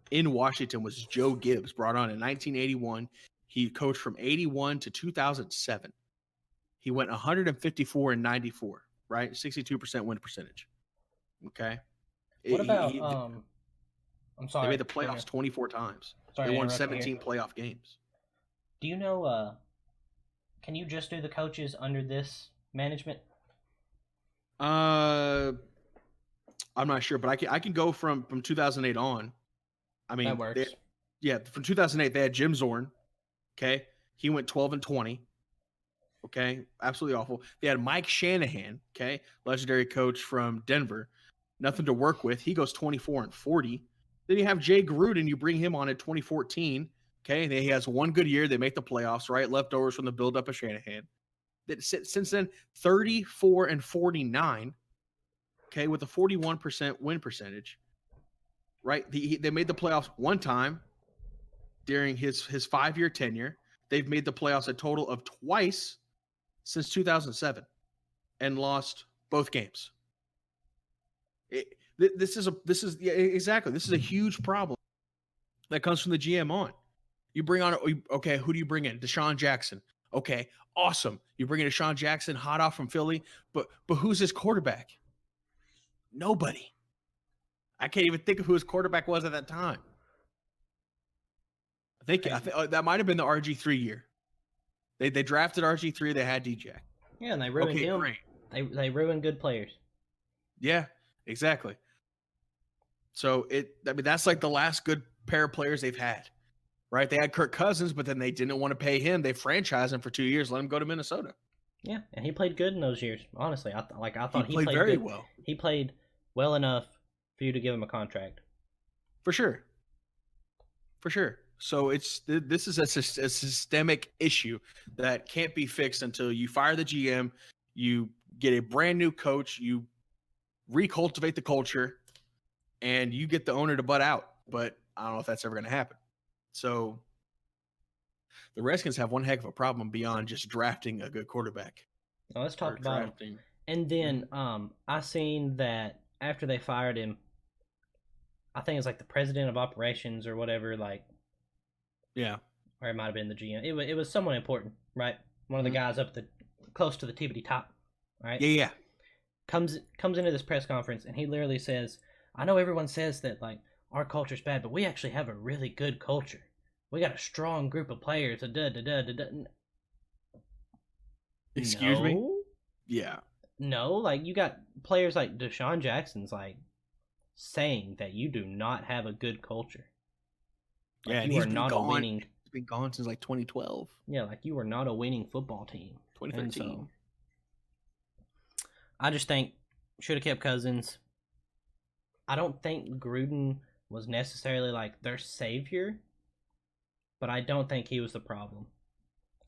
in Washington was Joe Gibbs, brought on in 1981. He coached from 81 to 2007. He went 154 and 94, right? 62% win percentage. Okay. What about I'm sorry. They made the playoffs 24 times. They won 17 playoff games. Do you know can you just do the coaches under this management? I'm not sure, but I can go from 2008 on. I mean, that works. From 2008 they had Jim Zorn. Okay, he went 12 and 20. Okay, absolutely awful. They had Mike Shanahan. Okay, legendary coach from Denver. Nothing to work with. He goes 24 and 40. Then you have Jay Gruden. You bring him on in 2014. Okay, and he has one good year. They make the playoffs, right? Leftovers from the buildup of Shanahan. Since then, 34 and 49. Okay, with a 41% win percentage, right? They made the playoffs one time during his 5-year tenure. They've made the playoffs a total of twice since 2007 and lost both games. This is a huge problem that comes from the GM on. You bring on, okay, who do you bring in? Deshaun Jackson. Okay, awesome. You bring in Deshaun Jackson, hot off from Philly, but who's his quarterback? Nobody. I can't even think of who his quarterback was at that time. I think that might have been the RG3 year. They drafted RG3. They had DJ. Yeah, and they ruined him. Great. They ruined good players. Yeah, exactly. So that's like the last good pair of players they've had, right? They had Kirk Cousins, but then they didn't want to pay him. They franchised him for 2 years, let him go to Minnesota. Yeah, and he played good in those years. Honestly, I He thought he played played very good. well. He played well enough for you to give him a contract. For sure. For sure. So this is a systemic issue that can't be fixed until you fire the GM, you get a brand new coach, you recultivate the culture, and you get the owner to butt out. But I don't know if that's ever going to happen. So the Redskins have one heck of a problem beyond just drafting a good quarterback. Now let's talk about drafting. And then I seen that after they fired him, I think it's like the president of operations or whatever, like, yeah, or it might have been the GM. It was someone important, right? One of the guys up close to the tippity top, right? Yeah. Comes into this press conference and he literally says, "I know everyone says that like our culture's bad, but we actually have a really good culture. We got a strong group of players." Excuse me? Yeah. No, like you got players like Deshaun Jackson's like saying that you do not have a good culture. Like, yeah, you are not a winning. He's been gone since like 2012. Yeah, like you are not a winning football team. 2013. So, I just think should have kept Cousins. I don't think Gruden was necessarily like their savior, but I don't think he was the problem.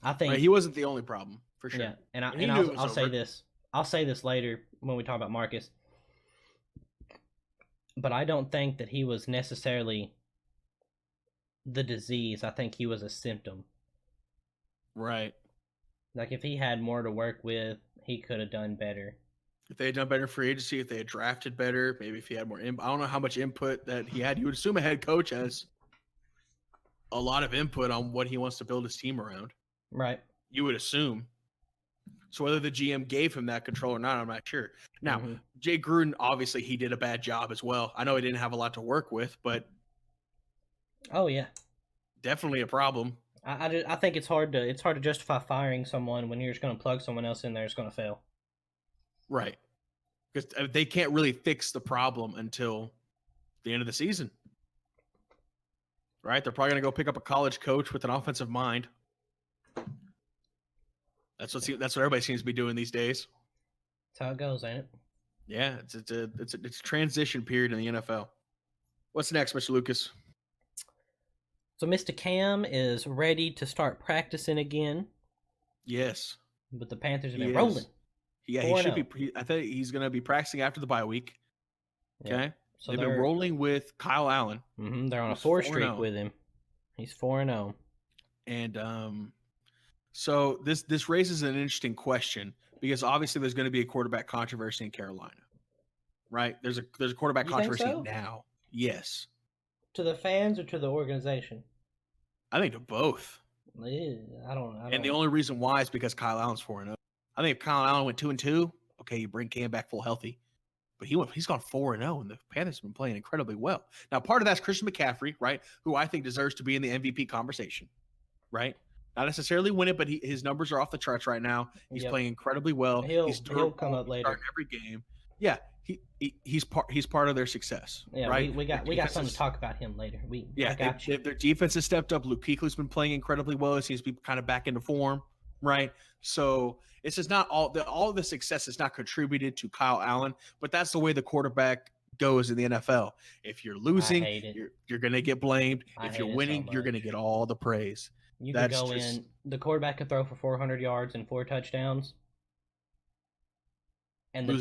I think he wasn't the only problem for sure. Yeah, and I'll say this. I'll say this later when we talk about Marcus. But I don't think that he was necessarily the disease. I think he was a symptom. Right. Like if he had more to work with, he could have done better. If they had done better free agency, if they had drafted better, maybe if he had more I don't know how much input that he had. You would assume a head coach has a lot of input on what he wants to build his team around. Right. You would assume. So whether the GM gave him that control or not, I'm not sure. Now, Jay Gruden, obviously, he did a bad job as well. I know he didn't have a lot to work with, but oh yeah, definitely a problem. I think it's hard to justify firing someone when you're just going to plug someone else in there. It's going to fail. Right, because they can't really fix the problem until the end of the season. Right, they're probably going to go pick up a college coach with an offensive mind. That's what everybody seems to be doing these days. That's how it goes, ain't it? Yeah, it's a transition period in the NFL. What's next, Mr. Lucas? So Mr. Cam is ready to start practicing again. Yes, but the Panthers have been rolling. Yeah, he should be. I think he's going to be practicing after the bye week. Okay, yeah. So they've been rolling with Kyle Allen. They're on a 4 streak with him. He's 4-0, and so this raises an interesting question because obviously there's going to be a quarterback controversy in Carolina, right? There's a quarterback controversy now. Yes. To the fans or to the organization? I think to both. Yeah, I don't. And the only reason why is because Kyle Allen's 4-0. I think if Kyle Allen went 2-2, okay, you bring Cam back full healthy. But he's gone 4-0, and the Panthers have been playing incredibly well. Now, part of that's Christian McCaffrey, right? Who I think deserves to be in the MVP conversation, right? Not necessarily win it, but his numbers are off the charts right now. He's playing incredibly well. He'll come up later. Every game. Yeah, he's part of their success. Yeah, right? we got something to talk about him later. Their defense has stepped up. Luke Kuechly's been playing incredibly well. He seems to be kind of back into form, right? So it's just not all of the success is not contributed to Kyle Allen, but that's the way the quarterback goes in the NFL. If you're losing, you're going to get blamed. If you're winning, you're going to get all the praise. You could go in. The quarterback could throw for 400 yards and 4 touchdowns, and the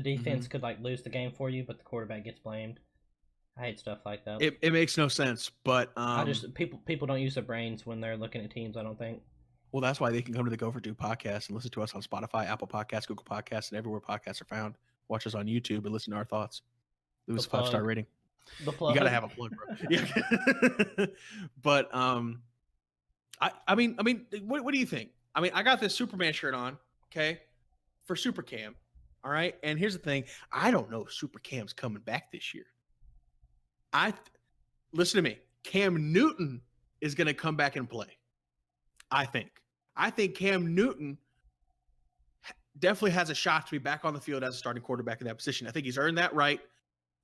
defense could like lose the game for you, but the quarterback gets blamed. I hate stuff like that. It makes no sense, but people don't use their brains when they're looking at teams. I don't think. Well, that's why they can come to the Go For Two podcast and listen to us on Spotify, Apple Podcasts, Google Podcasts, and everywhere podcasts are found. Watch us on YouTube and listen to our thoughts. Leave us a 5-star rating. You got to have a plug, bro. Yeah. But I mean, what do you think? I mean, I got this Superman shirt on, okay, for Super Cam. All right, and here's the thing: I don't know if Super Cam's coming back this year. Listen to me. Cam Newton is going to come back and play. I think Cam Newton definitely has a shot to be back on the field as a starting quarterback in that position. I think he's earned that right.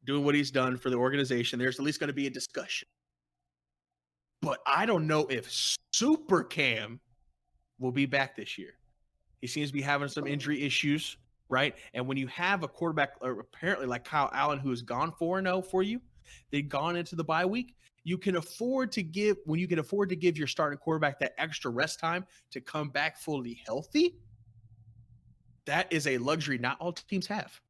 doing what he's done for the organization, there's at least going to be a discussion. But I don't know if Super Cam will be back this year. He seems to be having some injury issues, right? And when you have a quarterback, apparently like Kyle Allen, who has gone 4-0 for you, they've gone into the bye week. You can afford to give your starting quarterback that extra rest time to come back fully healthy. That is a luxury not all teams have.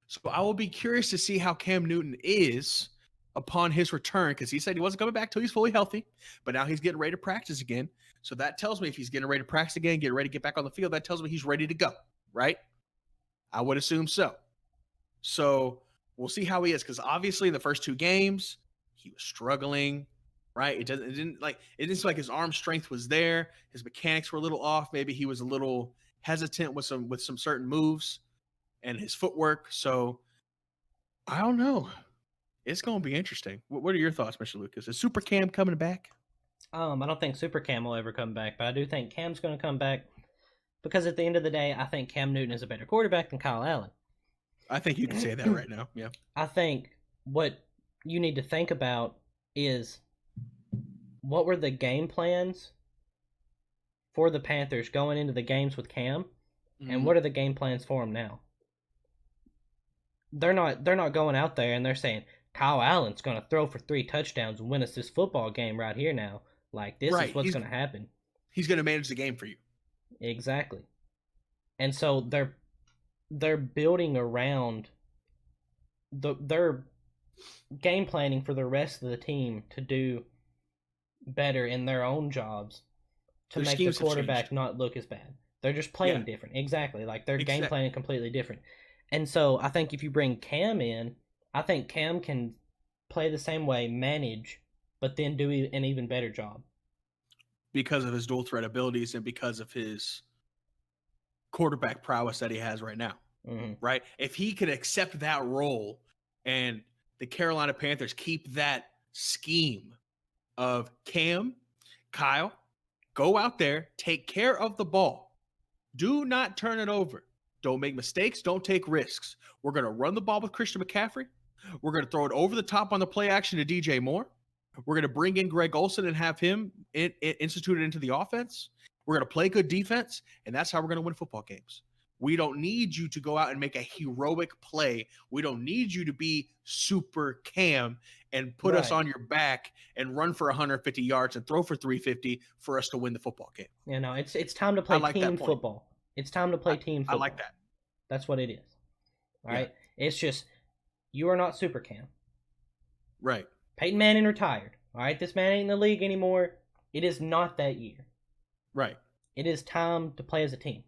So I will be curious to see how Cam Newton is upon his return, because he said he wasn't coming back till he's fully healthy, but now he's getting ready to practice again. So that tells me if he's getting ready to practice again, getting ready to get back on the field, that tells me he's ready to go, right? I would assume so. So we'll see how he is, because obviously the first 2 games he was struggling, right? It didn't seem like his arm strength was there. His mechanics were a little off. Maybe he was a little hesitant with some certain moves and his footwork. So I don't know. It's going to be interesting. What are your thoughts, Mr. Lucas? Is Super Cam coming back? I don't think Super Cam will ever come back, but I do think Cam's going to come back because at the end of the day, I think Cam Newton is a better quarterback than Kyle Allen. I think you can say that right now. Yeah. I think what you need to think about is what were the game plans for the Panthers going into the games with Cam, and what are the game plans for him now? They're not going out there and they're saying Kyle Allen's going to throw for 3 touchdowns and win us this football game right here now. Like, this is what's going to happen. He's going to manage the game for you. Exactly. And so they're building around they're game planning for the rest of the team to do better in their own jobs to make the quarterback not look as bad. They're just playing different. Exactly. Like, they're game planning completely different. And so I think if you bring Cam in, I think Cam can play the same way, manage, but then do an even better job. Because of his dual threat abilities and because of his quarterback prowess that he has right now, right? If he could accept that role and the Carolina Panthers keep that scheme of Cam, Kyle, go out there, take care of the ball. Do not turn it over. Don't make mistakes. Don't take risks. We're going to run the ball with Christian McCaffrey. We're going to throw it over the top on the play action to DJ Moore. We're going to bring in Greg Olsen and have him instituted into the offense. We're going to play good defense, and that's how we're going to win football games. We don't need you to go out and make a heroic play. We don't need you to be Super Cam and put us on your back and run for 150 yards and throw for 350 for us to win the football game. You know, it's time to play team football. It's time to play team football. I like that. That's what it is. All right? It's just, you are not Super Cam. Right. Peyton Manning retired. All right? This man ain't in the league anymore. It is not that year. Right. It is time to play as a team.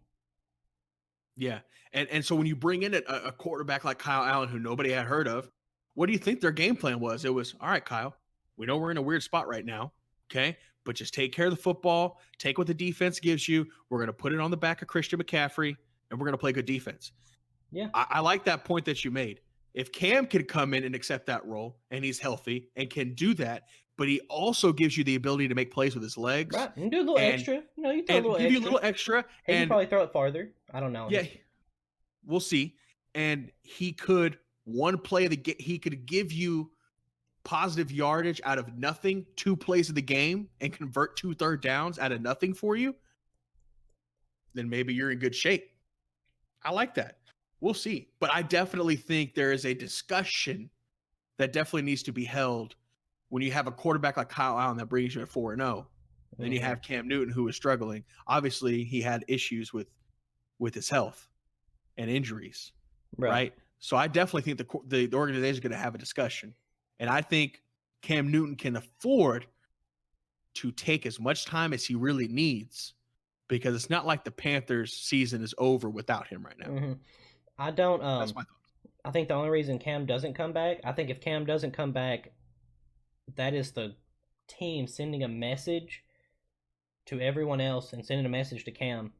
Yeah. And so when you bring in a quarterback like Kyle Allen, who nobody had heard of, what do you think their game plan was? It was, all right, Kyle, we know we're in a weird spot right now, okay? But just take care of the football, take what the defense gives you. We're going to put it on the back of Christian McCaffrey, and we're going to play good defense. Yeah. I like that point that you made. If Cam can come in and accept that role, and he's healthy and can do that, but he also gives you the ability to make plays with his legs. Right. And do a little extra. You know, you throw a little give extra. You a little extra. He can probably throw it farther. I don't know. Yeah. We'll see. And he could, one play of the he could give you positive yardage out of nothing, 2 plays of the game, and convert 2 third downs out of nothing for you. Then maybe you're in good shape. I like that. We'll see. But I definitely think there is a discussion that definitely needs to be held when you have a quarterback like Kyle Allen that brings you at 4-0. Then you have Cam Newton, who is struggling. Obviously, he had issues with his health and injuries, right? So I definitely think the organization is going to have a discussion. And I think Cam Newton can afford to take as much time as he really needs, because it's not like the Panthers season is over without him right now. I don't. That's my thought. I think the only reason Cam doesn't come back, I think if Cam doesn't come back, that is the team sending a message to everyone else and sending a message to Cam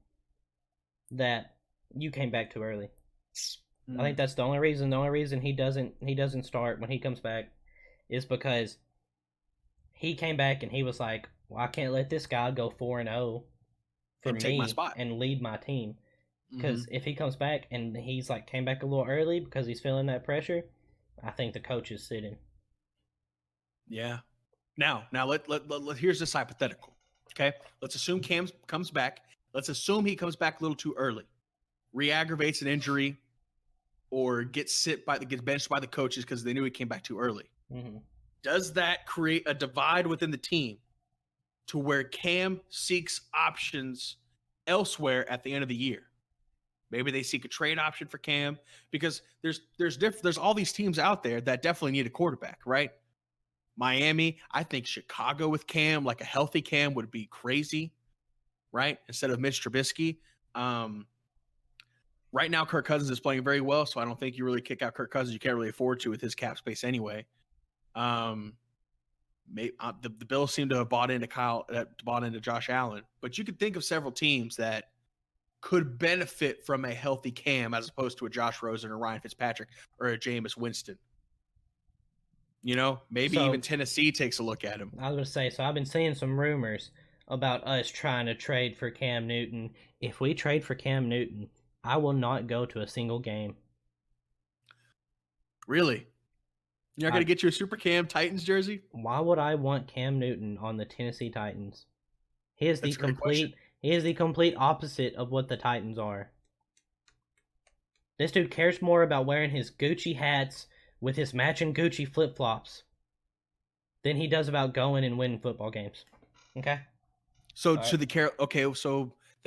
that you came back too early. I think that's the only reason. The only reason he doesn't start when he comes back is because he came back and he was like, "Well, I can't let this guy go 4-0 for me take my spot and lead my team." Because if he comes back and he's like came back a little early because he's feeling that pressure, I think the coach is sitting. Yeah. Now let here's this hypothetical. Okay, let's assume Cam comes back. Let's assume he comes back a little too early, re-aggravates an injury, or gets benched by the coaches because they knew he came back too early. Mm-hmm. Does that create a divide within the team to where Cam seeks options elsewhere at the end of the year? Maybe they seek a trade option for Cam because there's all these teams out there that definitely need a quarterback, right? Miami, I think Chicago with Cam, like a healthy Cam, would be crazy, right? Instead of Mitch Trubisky. Right now, Kirk Cousins is playing very well, so I don't think you really kick out Kirk Cousins. You can't really afford to with his cap space anyway. The Bills seem to have bought into Josh Allen, but you could think of several teams that could benefit from a healthy Cam as opposed to a Josh Rosen or Ryan Fitzpatrick or a Jameis Winston. Maybe even Tennessee takes a look at him. I was going to say, so I've been seeing some rumors about us trying to trade for Cam Newton. If we trade for Cam Newton, I will not go to a single game. Really? You're not going to get you a Super Cam Titans jersey? Why would I want Cam Newton on the Tennessee Titans? He is the complete opposite of what the Titans are. This dude cares more about wearing his Gucci hats with his matching Gucci flip-flops than he does about going and winning football games. Okay? So then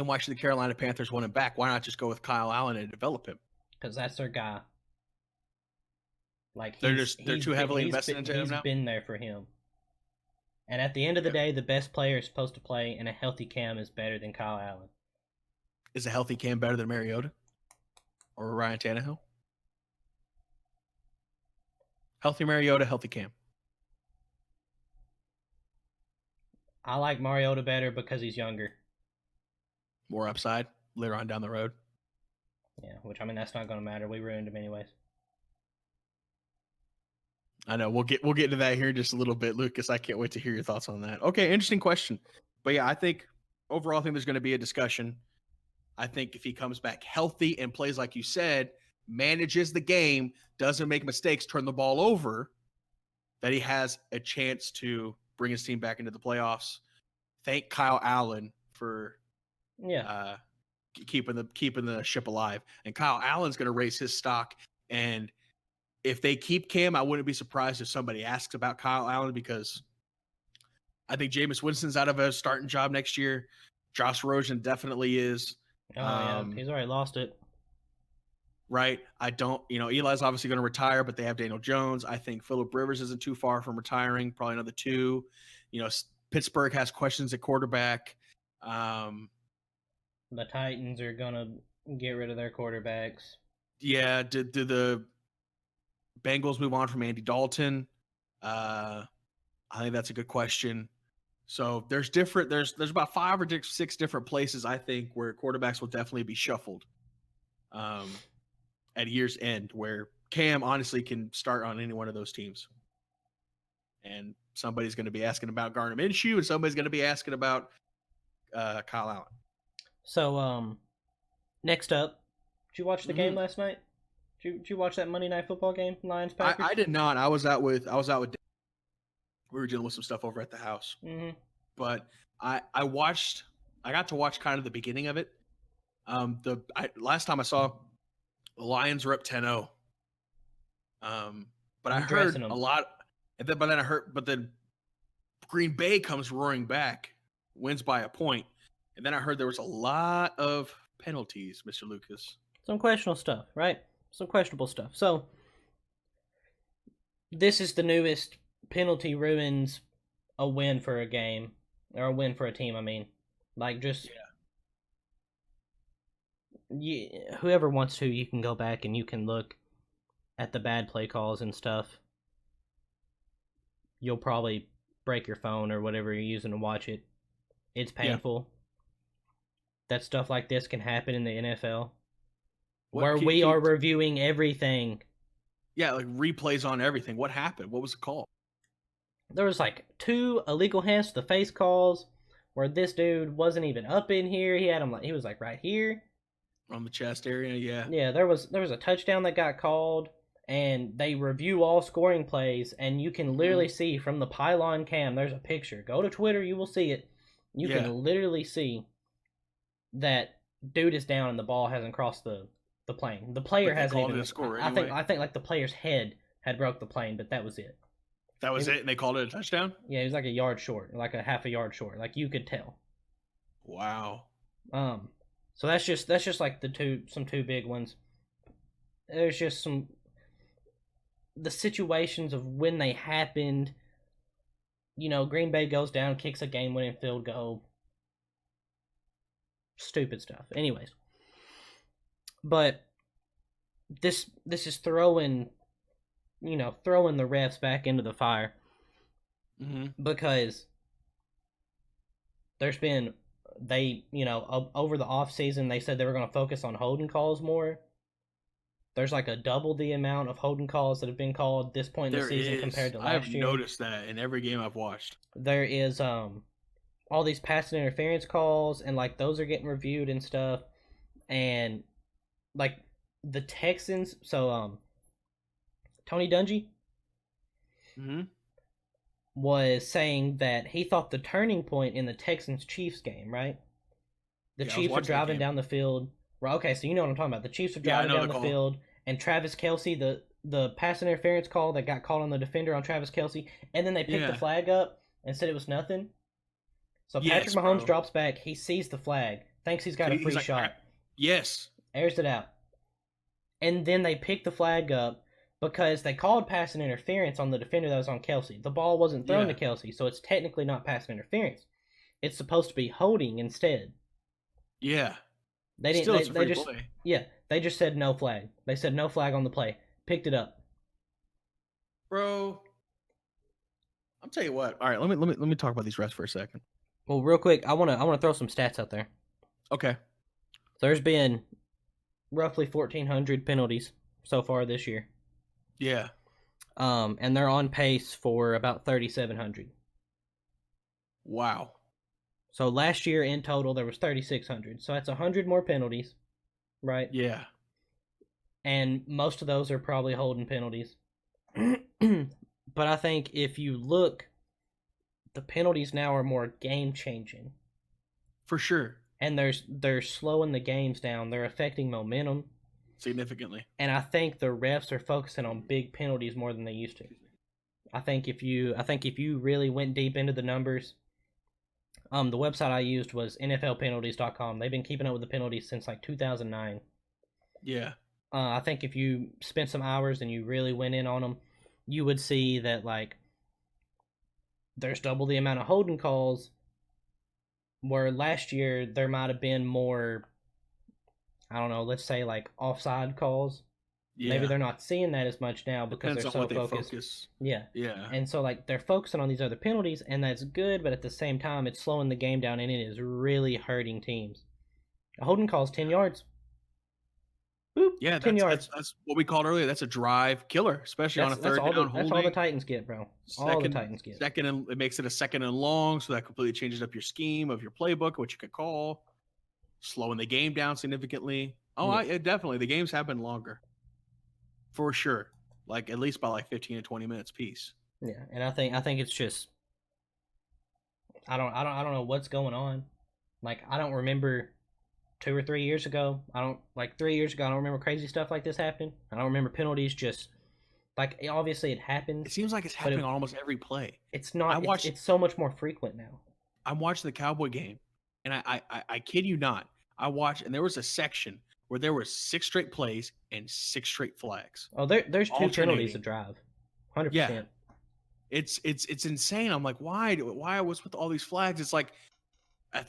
why should the Carolina Panthers want him back? Why not just go with Kyle Allen and develop him? Because that's their guy. Like they're too heavily invested into him now. He's been there for him. And at the end of the day, the best player is supposed to play, and a healthy Cam is better than Kyle Allen. Is a healthy Cam better than Mariota or Ryan Tannehill? Healthy Mariota, healthy Cam. I like Mariota better because he's younger. More upside later on down the road. Yeah, which, I mean, that's not going to matter. We ruined him anyways. I know. We'll get into that here in just a little bit, Lucas. I can't wait to hear your thoughts on that. Okay, interesting question. But yeah, I think overall, I think there's going to be a discussion. I think if he comes back healthy and plays like you said, manages the game, doesn't make mistakes, turn the ball over, that he has a chance to bring his team back into the playoffs. Thank Kyle Allen for keeping the ship alive. And Kyle Allen's going to raise his stock. And if they keep Cam, I wouldn't be surprised if somebody asks about Kyle Allen, because I think Jameis Winston's out of a starting job next year. Josh Rosen definitely is. Yeah, he's already lost it. Right. Eli's obviously going to retire, but they have Daniel Jones. I think Phillip Rivers isn't too far from retiring, probably another 2. Pittsburgh has questions at quarterback. The Titans are going to get rid of their quarterbacks. Yeah. Did the Bengals move on from Andy Dalton? I think that's a good question. So there's about 5 or 6 different places, I think, where quarterbacks will definitely be shuffled at year's end, where Cam honestly can start on any one of those teams. And somebody's going to be asking about Gardner Minshew, and somebody's going to be asking about Kyle Allen. So, next up, did you watch the game last night? Did you watch that Monday Night Football game, Lions Packers? I did not. I was out with. We were dealing with some stuff over at the house. Mm-hmm. But I got to watch kind of the beginning of it. Last time I saw, the Lions were up 10-0. But I heard a lot, but then Green Bay comes roaring back, wins by a point, and then I heard there was a lot of penalties, Mr. Lucas. Some questionable stuff, right? Some questionable stuff. So this is the newest penalty ruins a win for a game, or a win for a team. I mean, like, just whoever wants to, you can go back and you can look at the bad play calls and stuff. You'll probably break your phone or whatever you're using to watch it. It's painful. That stuff like this can happen in the NFL, where we are reviewing everything. Yeah, like replays on everything. What happened? What was the call? There was like 2 illegal hands to the face calls, where this dude wasn't even up in here. He had him he was like right here on the chest area. Yeah. Yeah, there was a touchdown that got called, and they review all scoring plays, and you can literally see from the pylon cam, there's a picture. Go to Twitter, you will see it. You can literally see that dude is down and the ball hasn't crossed the plane. The player hasn't even score anyway. I think like the player's head had broke the plane, but that was it. That was it, and they called it a touchdown? Yeah, it was like a yard short, like a half a yard short. Like you could tell. Wow. So that's just like some two big ones. There's just the situations of when they happened. Green Bay goes down, kicks a game-winning field goal. Stupid stuff. Anyways, but this is throwing the refs back into the fire because there's been over the off season they said they were going to focus on holding calls more. There's like a double the amount of holding calls that have been called this point in the season compared to last year. I've noticed that in every game I've watched. There is all these pass interference calls, and like those are getting reviewed and stuff. And like the Texans, so Tony Dungy was saying that he thought the turning point in the Texans-Chiefs game, right? The Chiefs are driving down the field. Well, okay, so you know what I'm talking about. The Chiefs are driving down the field, and Travis Kelce, the pass interference call that got called on the defender on Travis Kelce, and then they picked the flag up and said it was nothing. So Patrick Mahomes drops back. He sees the flag, thinks he's got a free shot. Yes. Airs it out. And then they pick the flag up because they called passing interference on the defender that was on Kelce. The ball wasn't thrown to Kelce, so it's technically not passing interference. It's supposed to be holding instead. Yeah. They didn't. They just play. Yeah. They just said no flag. They said no flag on the play. Picked it up. Bro, I'll tell you what. All right, let me talk about these refs for a second. Well, real quick, I wanna throw some stats out there. Okay. There's been roughly 1,400 penalties so far this year. Yeah. And they're on pace for about 3,700. Wow. So last year in total there was 3,600. So that's 100 more penalties, right? Yeah. And most of those are probably holding penalties. But I think if you look, the penalties now are more game changing. For sure. And they're slowing the games down. They're affecting momentum significantly. And I think the refs are focusing on big penalties more than they used to. I think if you really went deep into the numbers, the website I used was NFLpenalties.com. They've been keeping up with the penalties since like 2009. Yeah. I think if you spent some hours and you really went in on them, you would see that like there's double the amount of holding calls, where last year there might have been more, I don't know, let's say like offside calls. Yeah. Maybe they're not seeing that as much now because they're so focused. Yeah. Yeah. And so like they're focusing on these other penalties, and that's good, but at the same time it's slowing the game down and it is really hurting teams. A holding call is 10 yards. Boop, yeah, 10 yards. That's what we called earlier. That's a drive killer, especially on a third down holding. That's all the Titans get, bro. All the Titans get. Second, and it makes it a second and long, so that completely changes up your scheme of your playbook, what you could call, slowing the game down significantly. Oh, yeah. Definitely. The games have been longer, for sure. Like at least by like 15 to 20 minutes piece. Yeah, and I think it's just I don't know what's going on. Like I don't remember 2 or 3 years ago. 3 years ago, I don't remember crazy stuff like this happening. I don't remember penalties just like obviously it happens. It seems like it's happening on almost every play. It's not. It's so much more frequent now. I'm watching the Cowboy game, and I kid you not, I watched, and there was a section where there were 6 straight plays and 6 straight flags. Oh, there's 2 penalties to drive. 100%. Yeah. It's insane. I'm like, why was with all these flags? It's like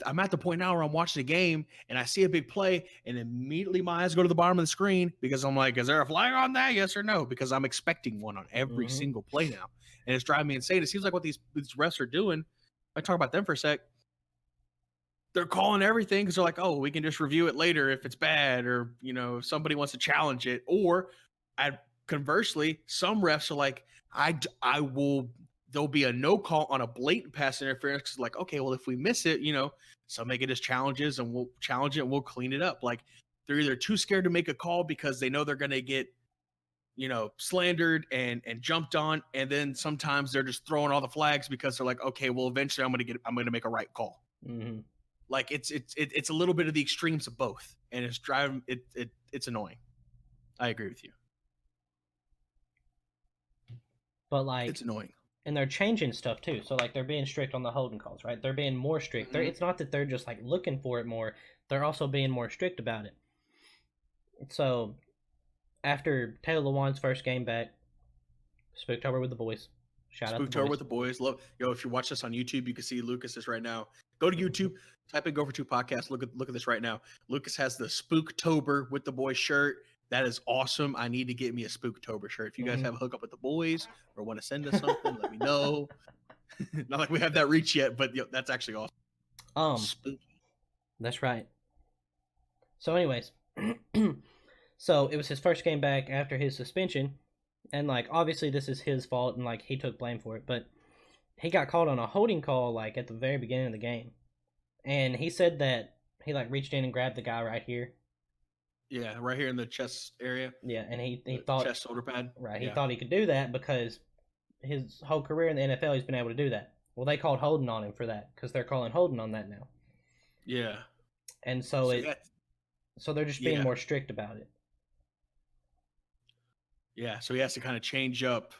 I'm at the point now where I'm watching a game and I see a big play and immediately my eyes go to the bottom of the screen because I'm like, is there a flag on that? Yes or no? Because I'm expecting one on every single play now. And it's driving me insane. It seems like what these refs are doing, I talk about them for a sec, they're calling everything because they're like, oh, we can just review it later if it's bad, or, if somebody wants to challenge it. Or conversely, some refs are like, there'll be a no call on a blatant pass interference. Cause like, okay, well, if we miss it, somebody can just challenges and we'll challenge it and we'll clean it up. Like they're either too scared to make a call because they know they're going to get slandered and jumped on, and then sometimes they're just throwing all the flags because they're like, okay, well, eventually I'm gonna make a right call. Mm-hmm. Like it's a little bit of the extremes of both, and it's driving it's annoying. I agree with you. But like, it's annoying. And they're changing stuff too. So like they're being strict on the holding calls, right? They're being more strict. Mm-hmm. It's not that they're just like looking for it more. They're also being more strict about it. So after Taylor Lewan's first game back, Spooktober with the boys. Shout out the Spooktober boys. with the boys. Love if you watch this on YouTube, you can see Lucas's right now. Go to YouTube, type in Go for Two podcast. Look at this right now. Lucas has the Spooktober with the boys shirt. That is awesome. I need to get me a Spooktober shirt. If you guys have a hookup with the boys or want to send us something, let me know. Not like we have that reach yet, but that's actually awesome. Spooky. That's right. So, anyways, so it was his first game back after his suspension, and like obviously this is his fault, and like he took blame for it, but he got called on a holding call like at the very beginning of the game, and he said that he like reached in and grabbed the guy right here. Yeah, right here in the chest area. Yeah, and he thought chest shoulder pad. Right, he thought he could do that because his whole career in the NFL he's been able to do that. Well, they called holding on him for that because they're calling holding on that now. Yeah, and so they're just being more strict about it. Yeah, so he has to kind of change up.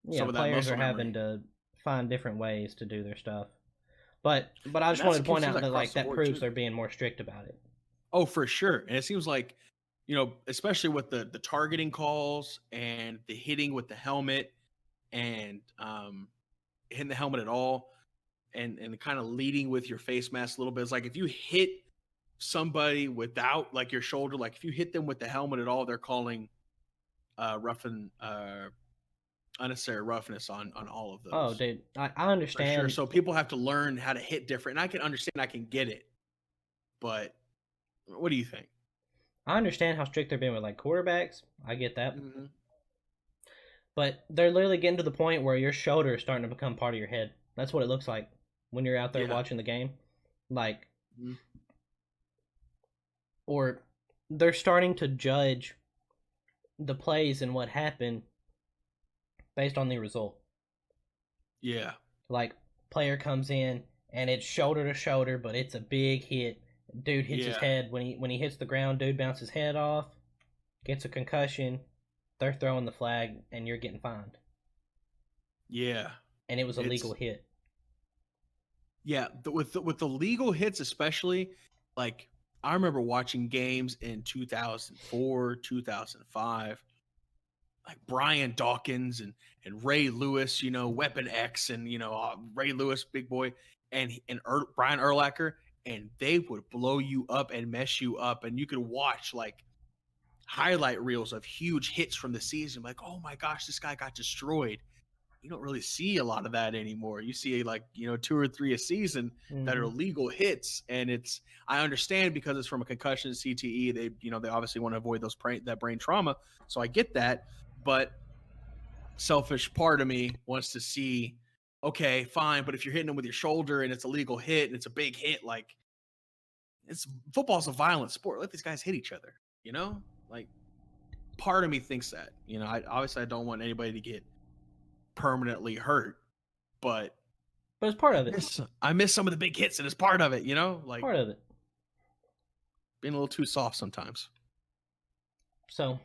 Yeah, players are having to find different ways to do their stuff. But I just wanted to point out that like that proves they're being more strict about it. Oh, for sure. And it seems like, especially with the targeting calls and the hitting with the helmet and hitting the helmet at all and kind of leading with your face mask a little bit. It's like if you hit somebody without like your shoulder, like if you hit them with the helmet at all, they're calling unnecessary roughness on all of those. Oh, dude, I understand. For sure. So people have to learn how to hit different. And I can understand, I can get it. But what do you think? I understand how strict they're being with like quarterbacks. I get that. Mm-hmm. But they're literally getting to the point where your shoulder is starting to become part of your head. That's what it looks like when you're out there watching the game. Like, or they're starting to judge the plays and what happened based on the result. Yeah. Like, player comes in and it's shoulder to shoulder, but it's a big hit. Dude hits his head. When he hits the ground, dude bounces his head off, gets a concussion. They're throwing the flag, and you're getting fined. Yeah. And it was a legal hit. Yeah, with the legal hits especially, like, I remember watching games in 2004, 2005, like Brian Dawkins and Ray Lewis, Weapon X, and, Ray Lewis, big boy, and Brian Urlacher, and they would blow you up and mess you up, and you could watch, like, highlight reels of huge hits from the season, like, oh my gosh, this guy got destroyed. You don't really see a lot of that anymore. You see like 2 or 3 a season that are legal hits, and I understand because it's from a concussion, CTE. They obviously want to avoid that brain trauma, so I get that. But selfish part of me wants to see, okay, fine, but if you're hitting them with your shoulder and it's a legal hit and it's a big hit, like football's a violent sport. Let these guys hit each other, Like, part of me thinks that, I don't want anybody to get permanently hurt, but it's part of it. I miss some of the big hits, and it's part of it, like part of it. Being a little too soft sometimes. So,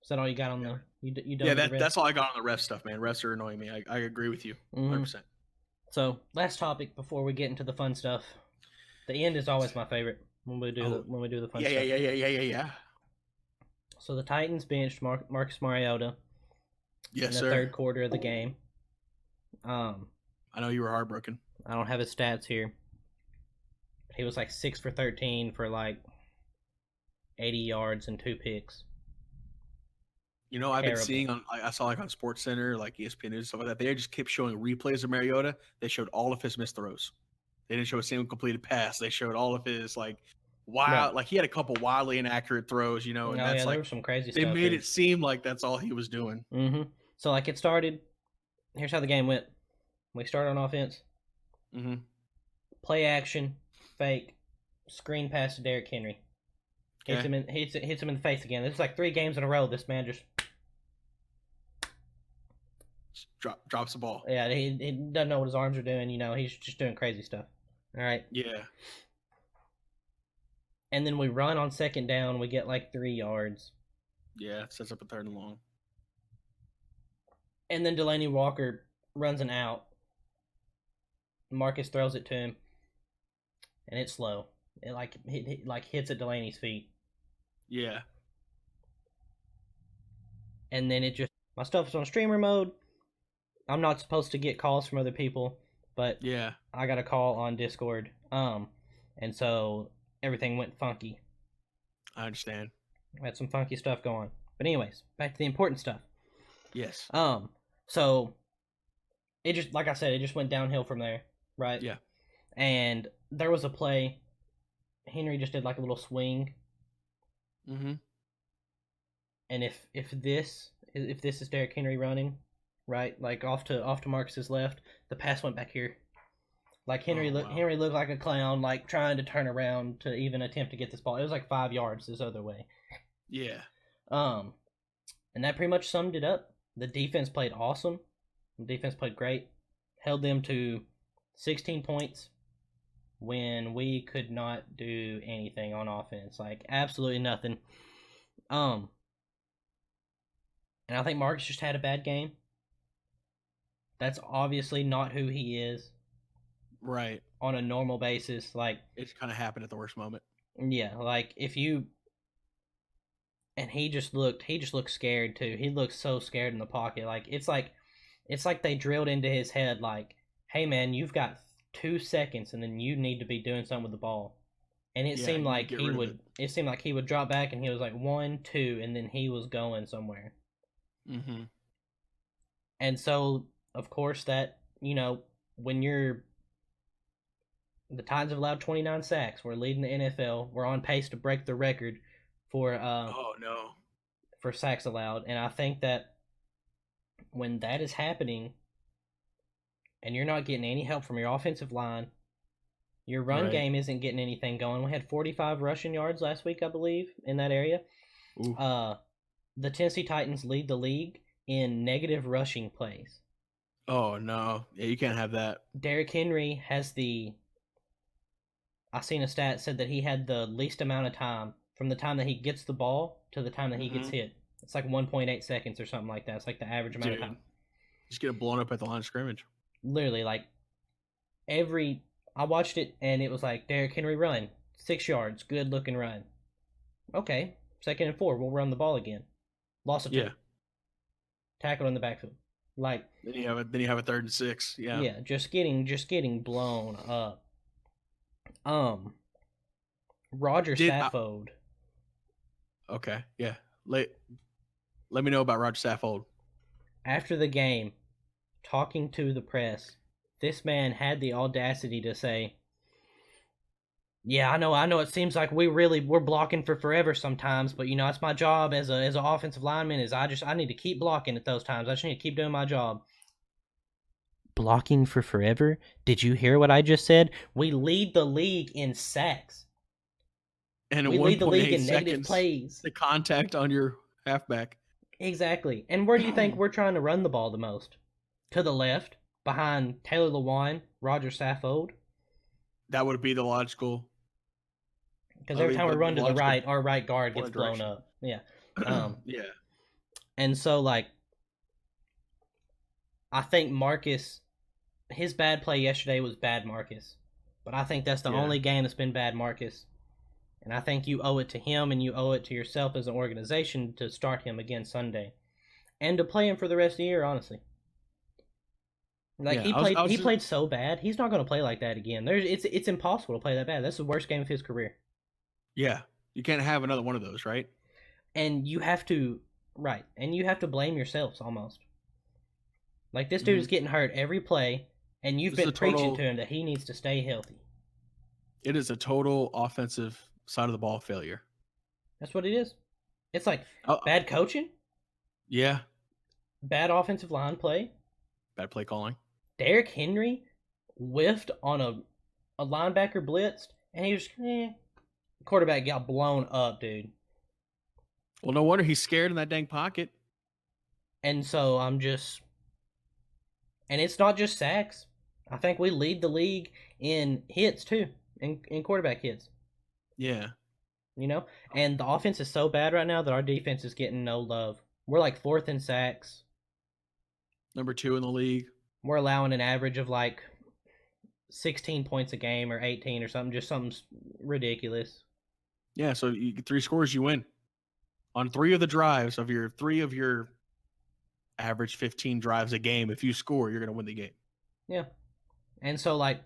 is that all you got on the? You done? Yeah, that's all I got on the ref stuff, man. Refs are annoying me. I agree with you, 100%. So, last topic before we get into the fun stuff. The end is always my favorite. When we do the fun stuff. Yeah. So the Titans benched Marcus Mariota in the third quarter of the game. I know you were heartbroken. I don't have his stats here. He was like 6 for 13 for like 80 yards and 2 picks. I've been seeing I saw like on SportsCenter, like ESPN News, stuff like that. They just kept showing replays of Mariota. They showed all of his missed throws. They didn't show a single completed pass. They showed all of his like wild, like he had a couple wildly inaccurate throws, and that's there was some crazy stuff. They made it seem like that's all he was doing. Mm-hmm. So like it started. Here's how the game went. We started on offense. Mm-hmm. Play action, fake, screen pass to Derrick Henry. Hits Okay. him in the face again. This is like 3 games in a row. This man just Drops the ball. yeah, he doesn't know what his arms are doing. He's just doing crazy stuff. All right, Yeah. and then we run on second down. We get like 3 yards, Yeah. Sets up a 3rd and long. and then Delaney Walker runs an out. Marcus throws it to him, and it's slow. It like hits at Delaney's feet, Yeah. and then it just my stuff is on streamer mode. I'm not supposed to get calls from other people, but Yeah. I got a call on Discord. And so everything went funky. I understand. I had some funky stuff going. But anyways, back to the important stuff. Yes. So it just like I said, it just went downhill from there, right? Yeah. And there was a play. Henry just did like a little swing. Mm-hmm. And if this is Derrick Henry running, right, like off to Marcus's left, the pass went back here. Like Henry looked like a clown, like trying to turn around to even attempt to get this ball. It was like 5 yards this other way. Yeah. And that pretty much summed it up. The defense played awesome. The defense played great. Held them to 16 points when we could not do anything on offense. Like absolutely nothing. And I think Marcus just had a bad game. That's obviously not who he is. Right. On a normal basis. Like It kind of happened at the worst moment. yeah, like if you and he just looked scared too. He looked so scared in the pocket. Like it's like they drilled into his head like, "Hey man, you've got 2 seconds and then you need to be doing something with the ball." And it seemed like he would drop back and he was like 1, 2 and then he was going somewhere. Mm-hmm. And so, of course, that, when the Titans have allowed 29 sacks. We're leading the NFL. We're on pace to break the record for for sacks allowed. And I think that when that is happening and you're not getting any help from your offensive line, your run game isn't getting anything going. We had 45 rushing yards last week, I believe, in that area. Ooh. The Tennessee Titans lead the league in negative rushing plays. Oh, no. Yeah, you can't have that. Derrick Henry has I seen a stat said that he had the least amount of time from the time that he gets the ball to the time that he gets hit. It's like 1.8 seconds or something like that. It's like the average amount of time. Just get blown up at the line of scrimmage. Literally, like I watched it and it was like Derrick Henry run 6 yards, good looking run. Okay, 2nd and 4, we'll run the ball again. Loss of 2. Tackled in the backfield. Like then you have a 3rd and 6. Yeah. Yeah, just getting blown up. Roger Saffold. Okay, yeah. Let me know about Roger Saffold. After the game, talking to the press, this man had the audacity to say, "Yeah, I know. It seems like we're blocking for forever sometimes, but it's my job as an offensive lineman. Is I need to keep blocking at those times. I just need to keep doing my job." Blocking for forever? Did you hear what I just said? We lead the league in sacks. And we lead the league in negative plays. The contact on your halfback. Exactly. And where do you think we're trying to run the ball the most? To the left, behind Taylor Lewan, Roger Saffold. That would be the logical. Because every time we run to the right, our right guard gets blown up. Yeah. Yeah. And so, I think Marcus, his bad play yesterday was bad Marcus. But I think that's the only game that's been bad Marcus. And I think you owe it to him and you owe it to yourself as an organization to start him again Sunday. And to play him for the rest of the year, honestly. He played so bad. He's not going to play like that again. It's impossible to play that bad. That's the worst game of his career. Yeah. You can't have another one of those, right? And you have to blame yourselves almost. Like this dude is getting hurt every play and you've been preaching to him that he needs to stay healthy. It is a total offensive side of the ball failure. That's what it is. It's like bad coaching. Yeah. Bad offensive line play. Bad play calling. Derrick Henry whiffed on a linebacker blitzed, and he was quarterback got blown up, dude. Well, no wonder he's scared in that dang pocket. And so I'm just, and it's not just sacks. I think we lead the league in hits too, in quarterback hits. Yeah. You know, and the offense is so bad right now that our defense is getting no love. We're like fourth in sacks. Number 2 in the league. We're allowing an average of like 16 points a game or 18 or something, just something ridiculous. Yeah, so you get 3 scores, you win. On 3 of the drives of your 3 of your average 15 drives a game, if you score, you're going to win the game. Yeah. And so, like,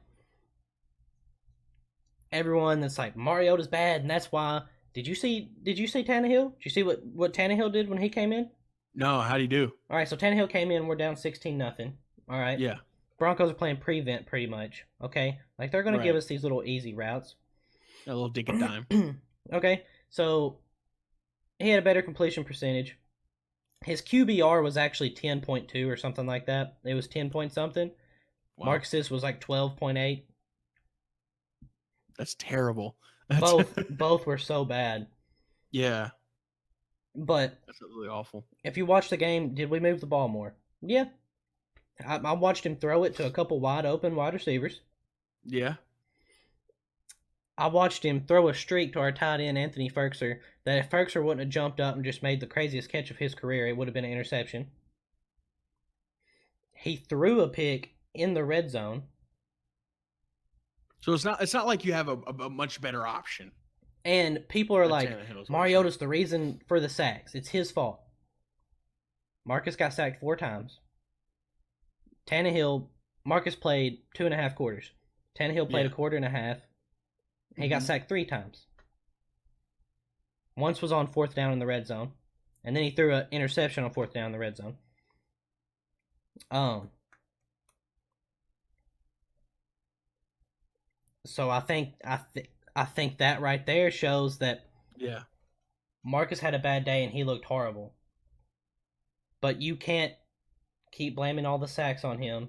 everyone that's like, Mariota's bad, and that's why. Did you see Tannehill? Did you see what Tannehill did when he came in? No, how'd he do? All right, so Tannehill came in, we're down 16-0. All right. Yeah. Broncos are playing prevent pretty much. Okay, like they're gonna give us these little easy routes. A little dink and dime. Okay, so he had a better completion percentage. His QBR was actually 10.2 or something like that. It was 10 point something. Wow. Marcus's was like 12.8. That's terrible. Both were so bad. Yeah. But that's really awful. If you watch the game, did we move the ball more? Yeah. I watched him throw it to a couple wide open wide receivers. Yeah. I watched him throw a streak to our tight end, Anthony Ferkser, that if Ferkser wouldn't have jumped up and just made the craziest catch of his career, it would have been an interception. He threw a pick in the red zone. So it's not like you have a much better option. And people are like, Mariota's the reason for the sacks. It's his fault. Marcus got sacked 4 times. Marcus played 2.5 quarters. Tannehill played a quarter and a half. He got sacked 3 times. Once was on 4th down in the red zone. And then he threw an interception on 4th down in the red zone. So I think that right there shows that Marcus had a bad day and he looked horrible. But you can't keep blaming all the sacks on him.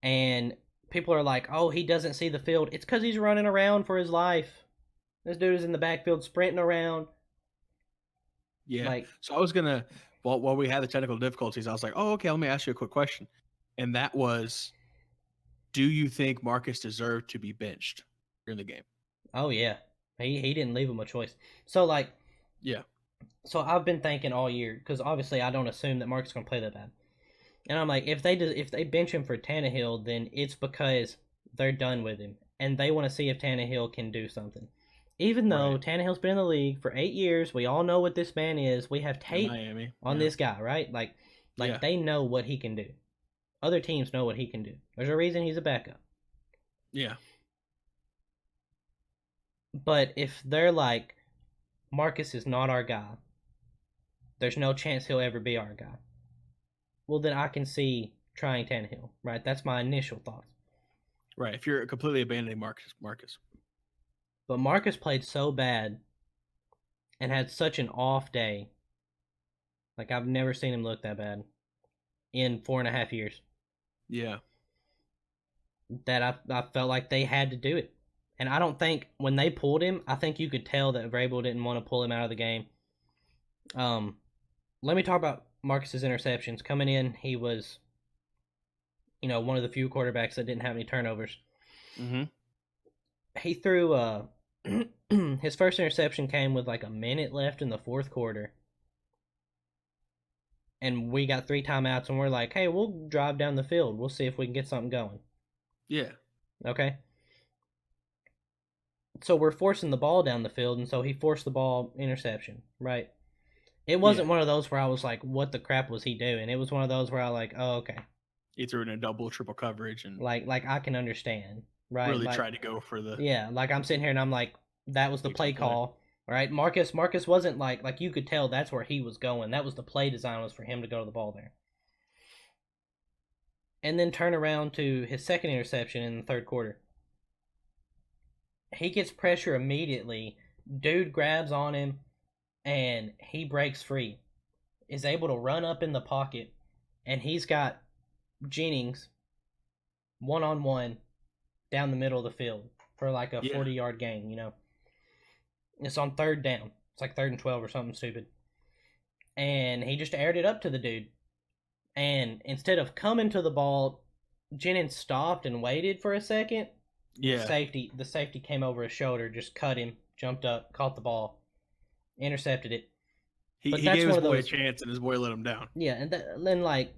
And people are like, oh, he doesn't see the field. It's because he's running around for his life. This dude is in the backfield sprinting around. Yeah. So I was going to, while we had the technical difficulties, I was like, oh, okay, let me ask you a quick question. And that was, do you think Marcus deserved to be benched during the game? Oh, yeah. He didn't leave him a choice. So, like, yeah. So I've been thinking all year, because obviously I don't assume that Marcus is going to play that bad. And I'm like, if they bench him for Tannehill, then it's because they're done with him. And they want to see if Tannehill can do something. Even though Tannehill's been in the league for 8 years, we all know what this man is. We have tape on this guy, right? Like they know what he can do. Other teams know what he can do. There's a reason he's a backup. Yeah. But if they're like, Marcus is not our guy, there's no chance he'll ever be our guy, well, then I can see trying Tannehill, right? That's my initial thoughts. Right, if you're completely abandoning Marcus. But Marcus played so bad and had such an off day. Like, I've never seen him look that bad in 4.5 years. Yeah. That I felt like they had to do it. And I don't think, when they pulled him, I think you could tell that Vrabel didn't want to pull him out of the game. Let me talk about Marcus's interceptions. Coming in, he was, one of the few quarterbacks that didn't have any turnovers. Mm-hmm. He threw, his first interception came with like a minute left in the 4th quarter. And we got 3 timeouts, and we're like, hey, we'll drive down the field. We'll see if we can get something going. Yeah. Okay. So we're forcing the ball down the field, and so he forced the ball interception, right? It wasn't one of those where I was like, what the crap was he doing? It was one of those where I was like, oh, okay. He threw in a double, triple coverage. And like I can understand, right? Really tried to go for the... Yeah, like I'm sitting here and I'm like, that was the play call, right? Marcus wasn't like you could tell that's where he was going. That was the play design, was for him to go to the ball there. And then turn around to his second interception in the 3rd quarter. He gets pressure immediately. Dude grabs on him, and he breaks free. Is able to run up in the pocket, and he's got Jennings one-on-one down the middle of the field for like a 40-yard gain, It's on third down. It's like 3rd and 12 or something stupid. And he just aired it up to the dude. And instead of coming to the ball, Jennings stopped and waited for a second. Yeah. The safety came over his shoulder, just cut him, jumped up, caught the ball, intercepted it. He gave his boy a chance, and his boy let him down. Yeah, and then, like,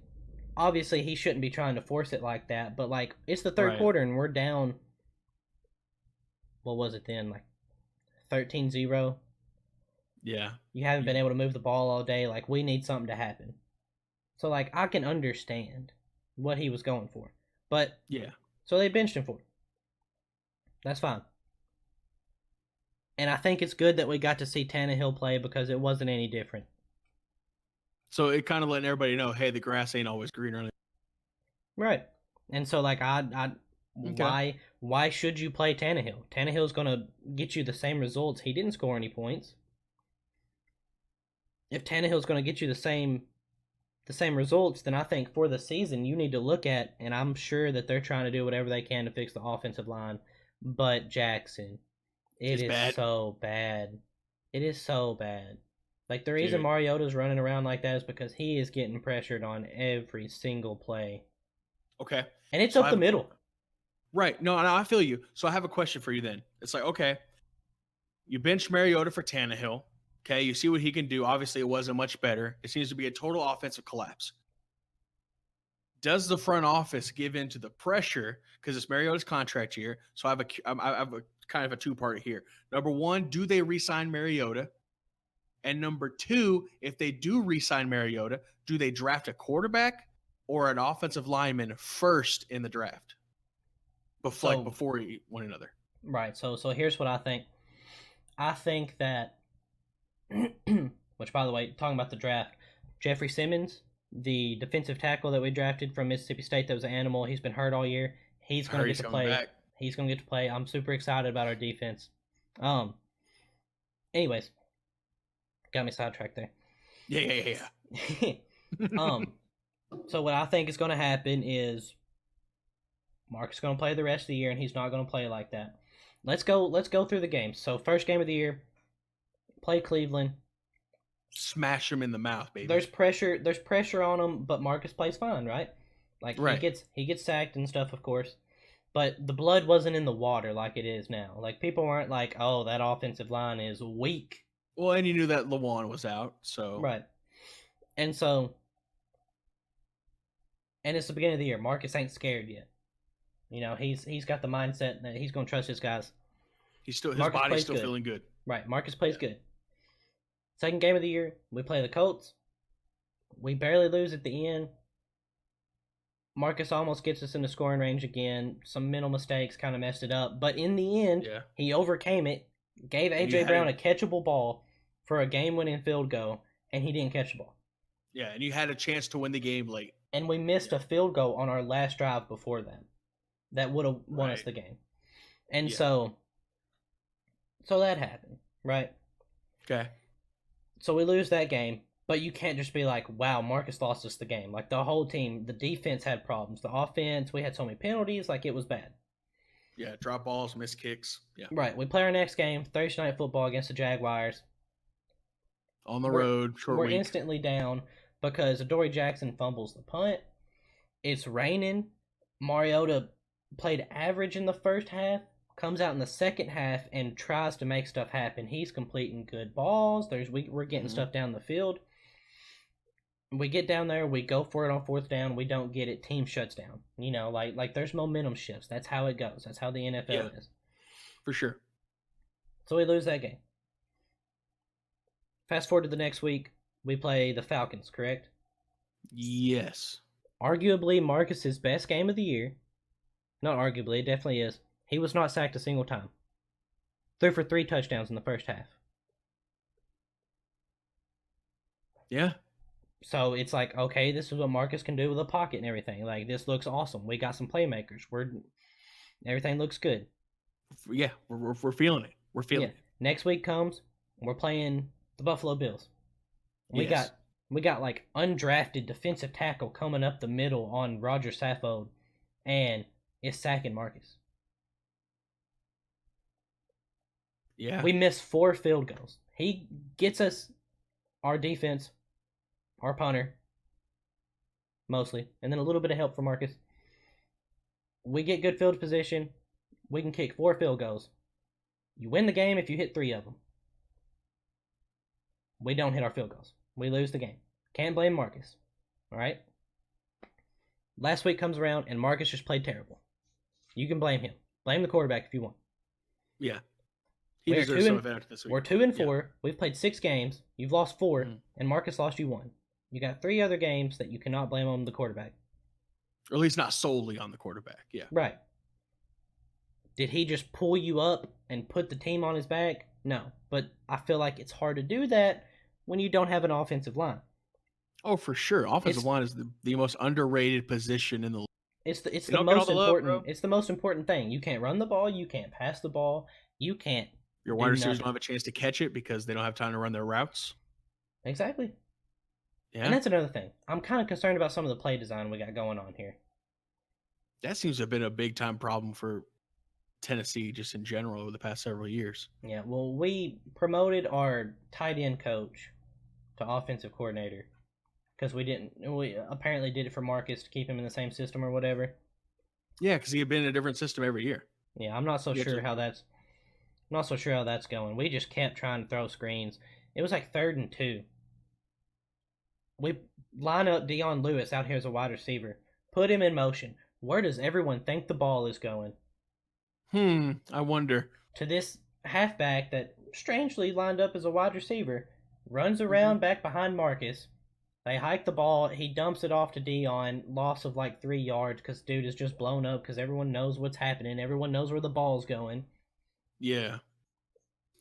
obviously he shouldn't be trying to force it like that, but, like, it's the third quarter, and we're down, what was it then, like, 13-0? Yeah. You haven't been able to move the ball all day. Like, we need something to happen. So, like, I can understand what he was going for. But, yeah. So they benched him for it. That's fine. And I think it's good that we got to see Tannehill play because it wasn't any different. So it kind of letting everybody know, hey, the grass ain't always greener. Right. And so, like, why should you play Tannehill? Tannehill's going to get you the same results. He didn't score any points. If Tannehill's going to get you the same results, then I think for the season you need to look at, and I'm sure that they're trying to do whatever they can to fix the offensive line, but Jackson, it is bad. So bad. It is so bad. Like, the reason Mariota's running around like that is because he is getting pressured on every single play. Okay. And it's up the middle. Right. No, I feel you. So I have a question for you then. It's like, okay, you bench Mariota for Tannehill. Okay, you see what he can do. Obviously, it wasn't much better. It seems to be a total offensive collapse. Does the front office give in to the pressure? Because it's Mariota's contract year. So I have a kind of a two-part here. Number one, do they re-sign Mariota? And number two, if they do re-sign Mariota, do they draft a quarterback or an offensive lineman first in the draft? Before one another. Right. So here's what I think. I think that, which, by the way, talking about the draft, Jeffrey Simmons, the defensive tackle that we drafted from Mississippi State that was an animal, he's been hurt all year. He's going to get to play. Back. He's going to get to play. I'm super excited about our defense. Anyways, got me sidetracked there. Yeah. So what I think is going to happen is Mark's is going to play the rest of the year, and he's not going to play like that. Let's go through the games. So first game of the year, play Cleveland. Smash him in the mouth, baby. There's pressure on him, but Marcus plays fine, right? Like, right. He gets sacked and stuff, of course. But the blood wasn't in the water like it is now. Like, people weren't like, oh, that offensive line is weak. Well, and you knew that Lewan was out, so. Right. And so, and it's the beginning of the year. Marcus ain't scared yet. You know, he's got the mindset that he's going to trust his guys. His body's still feeling good. Right. Marcus plays good. Second game of the year, we play the Colts. We barely lose at the end. Marcus almost gets us in the scoring range again. Some mental mistakes kind of messed it up. But in the end, he overcame it, gave A.J. Brown a catchable ball for a game-winning field goal, and he didn't catch the ball. Yeah, and you had a chance to win the game late. And we missed a field goal on our last drive before that. That would have won us the game. And so that happened, right? Okay. So we lose that game, but you can't just be like, wow, Marcus lost us the game. Like, the whole team, the defense had problems. The offense, we had so many penalties, like, it was bad. Yeah, drop balls, missed kicks. Yeah. Right. We play our next game, Thursday Night Football against the Jaguars. On the road, short week. We're instantly down because Adoree Jackson fumbles the punt. It's raining. Mariota played average in the first half, comes out in the second half and tries to make stuff happen. He's completing good balls. We're getting stuff down the field. We get down there, we go for it on fourth down, we don't get it, team shuts down. You know, like there's momentum shifts. That's how it goes. That's how the NFL is. For sure. So we lose that game. Fast forward to the next week, we play the Falcons, correct? Yes. Arguably Marcus's best game of the year. Not arguably, it definitely is. He was not sacked a single time. Threw for 3 touchdowns in the first half. Yeah. So it's like, okay, this is what Marcus can do with a pocket and everything. Like, this looks awesome. We got some playmakers. Everything looks good. Yeah, we're feeling it. We're feeling it. Next week comes, we're playing the Buffalo Bills. We got like undrafted defensive tackle coming up the middle on Roger Saffold, and it's sacking Marcus. Yeah. We missed 4 field goals. He gets us our defense, our punter, mostly, and then a little bit of help from Marcus. We get good field position. We can kick 4 field goals. You win the game if you hit 3 of them. We don't hit our field goals. We lose the game. Can't blame Marcus. All right? Last week comes around, and Marcus just played terrible. You can blame him. Blame the quarterback if you want. Yeah. He deserves some advantage this week. We're 2-4. Yeah. We've played 6 games. You've lost 4, and Marcus lost you 1. You got 3 other games that you cannot blame on the quarterback. Or at least not solely on the quarterback. Yeah. Right. Did he just pull you up and put the team on his back? No. But I feel like it's hard to do that when you don't have an offensive line. Oh, for sure. Offensive line is the most underrated position in the league. It's the most important. It's the most important thing. You can't run the ball. You can't pass the ball. You can't. Your wide receivers don't have a chance to catch it because they don't have time to run their routes. Exactly. Yeah. And that's another thing. I'm kind of concerned about some of the play design we got going on here. That seems to have been a big time problem for Tennessee just in general over the past several years. Yeah, well, we promoted our tight end coach to offensive coordinator because we apparently did it for Marcus to keep him in the same system or whatever. Yeah, because he had been in a different system every year. Yeah, I'm not so sure how that's going. We just kept trying to throw screens. It was like 3rd and 2. We line up Dion Lewis out here as a wide receiver. Put him in motion. Where does everyone think the ball is going? I wonder. To this halfback that strangely lined up as a wide receiver. Runs around back behind Marcus. They hike the ball. He dumps it off to Dion. Loss of like 3 yards because dude is just blown up because everyone knows what's happening. Everyone knows where the ball's going. Yeah.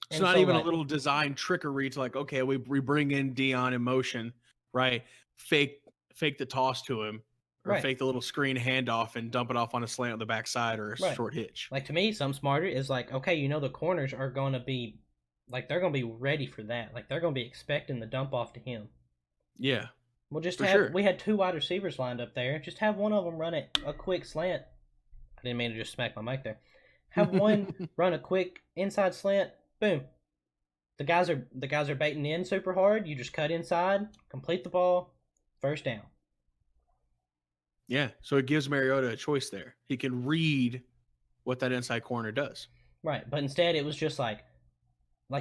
It's not even a little design trickery to like, okay, we bring in Dion in motion, right? Fake the toss to him, or fake the little screen handoff and dump it off on a slant on the backside or a short hitch. Like to me, some smarter is like, okay, the corners are going to be, like they're going to be ready for that. Like they're going to be expecting the dump off to him. Yeah. We'll just we had 2 wide receivers lined up there. Just have one of them run a quick slant. I didn't mean to just smack my mic there. Have one run a quick inside slant. Boom. The guys are baiting in super hard. You just cut inside, complete the ball, first down. Yeah, so it gives Mariota a choice there. He can read what that inside corner does. Right, but instead it was just like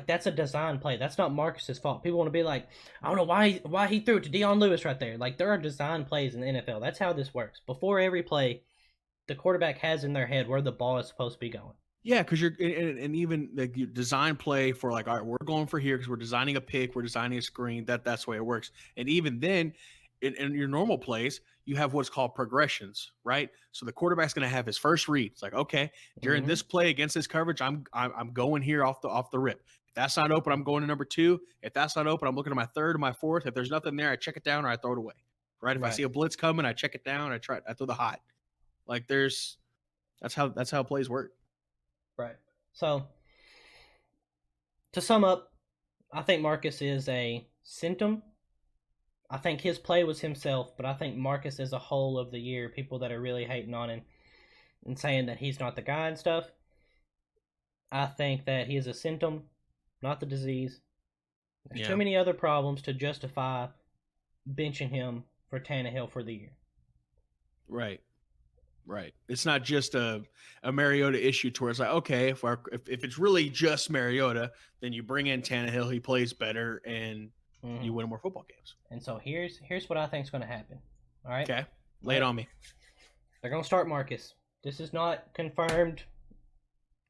that's a design play. That's not Marcus's fault. People want to be like, I don't know why he threw it to Dion Lewis right there. Like there are design plays in the NFL. That's how this works. Before every play, the quarterback has in their head where the ball is supposed to be going. Yeah, because you're and even the design play for like, all right, we're going for here because we're designing a pick, we're designing a screen. That's the way it works. And even then, in your normal plays, you have what's called progressions, right? So the quarterback's going to have his first read. It's like, okay, during this play against this coverage, I'm going here off the rip. If that's not open, I'm going to number 2. If that's not open, I'm looking at my 3rd or my 4th. If there's nothing there, I check it down or I throw it away. Right? If I see a blitz coming, I check it down. I throw the hot. Like that's how plays work. Right. So, to sum up, I think Marcus is a symptom. I think his play was himself, but I think Marcus as a whole of the year, people that are really hating on him and saying that he's not the guy and stuff, I think that he is a symptom, not the disease. There's too many other problems to justify benching him for Tannehill for the year. Right. It's not just a Mariota issue towards like, okay, if it's really just Mariota, then you bring in Tannehill, he plays better, and you win more football games. And so here's what I think is going to happen. All right. Okay. Lay it on me. They're going to start Marcus. This is not confirmed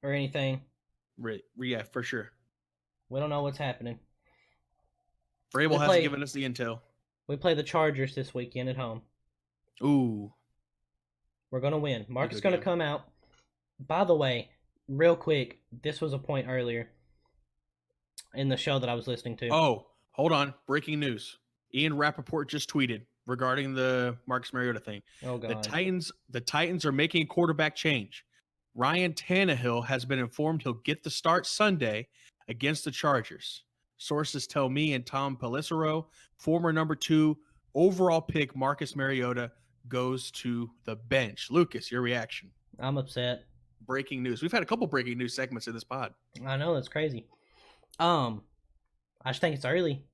or anything. Yeah, for sure. We don't know what's happening. Vrabel hasn't given us the intel. We play the Chargers this weekend at home. Ooh. We're going to win. Marcus is going to come out. By the way, real quick, this was a point earlier in the show that I was listening to. Oh, hold on. Breaking news. Ian Rappaport just tweeted regarding the Marcus Mariota thing. Oh, God. The Titans are making a quarterback change. Ryan Tannehill has been informed he'll get the start Sunday against the Chargers. Sources tell me and Tom Pelissero, former number 2 overall pick Marcus Mariota goes to the bench. Lucas, your reaction? I'm upset. breaking news. We've had a couple breaking news segments in this pod. I know, that's crazy. I just think it's early.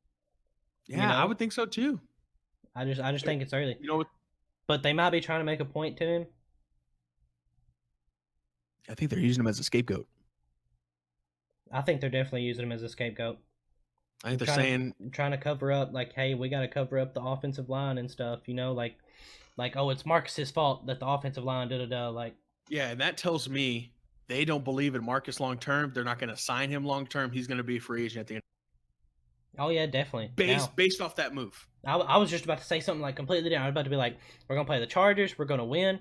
Yeah, I would think so too. I just think it's early. You know what? But they might be trying to make a point to him. I think they're using him as a scapegoat. I think they're definitely using him as a scapegoat. I think they're saying trying to cover up, like, hey, we got to cover up the offensive line and stuff, like oh, it's Marcus's fault that the offensive line like. Yeah, and that tells me they don't believe in Marcus long term. They're not going to sign him long term. He's going to be a free agent at the end. Oh yeah, definitely. Based off that move. I was just about to say something like completely different. I was about to be like, we're gonna play the Chargers. We're gonna win.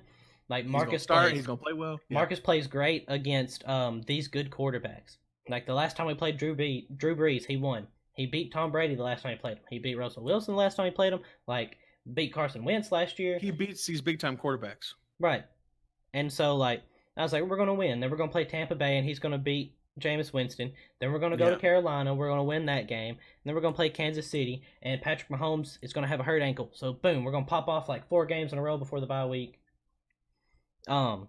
Like Marcus he's gonna play well. Yeah. Marcus plays great against these good quarterbacks. Like the last time we played Drew Brees, he won. He beat Tom Brady the last time he played him. He beat Russell Wilson the last time he played him. Like beat Carson Wentz last year. He beats these big time quarterbacks. Right. And so like I was like, we're gonna win. Then we're gonna play Tampa Bay, and he's gonna beat Jameis Winston. Then we're going to go to Carolina. We're going to win that game. And then we're going to play Kansas City. And Patrick Mahomes is going to have a hurt ankle. So, boom, we're going to pop off like 4 games in a row before the bye week. But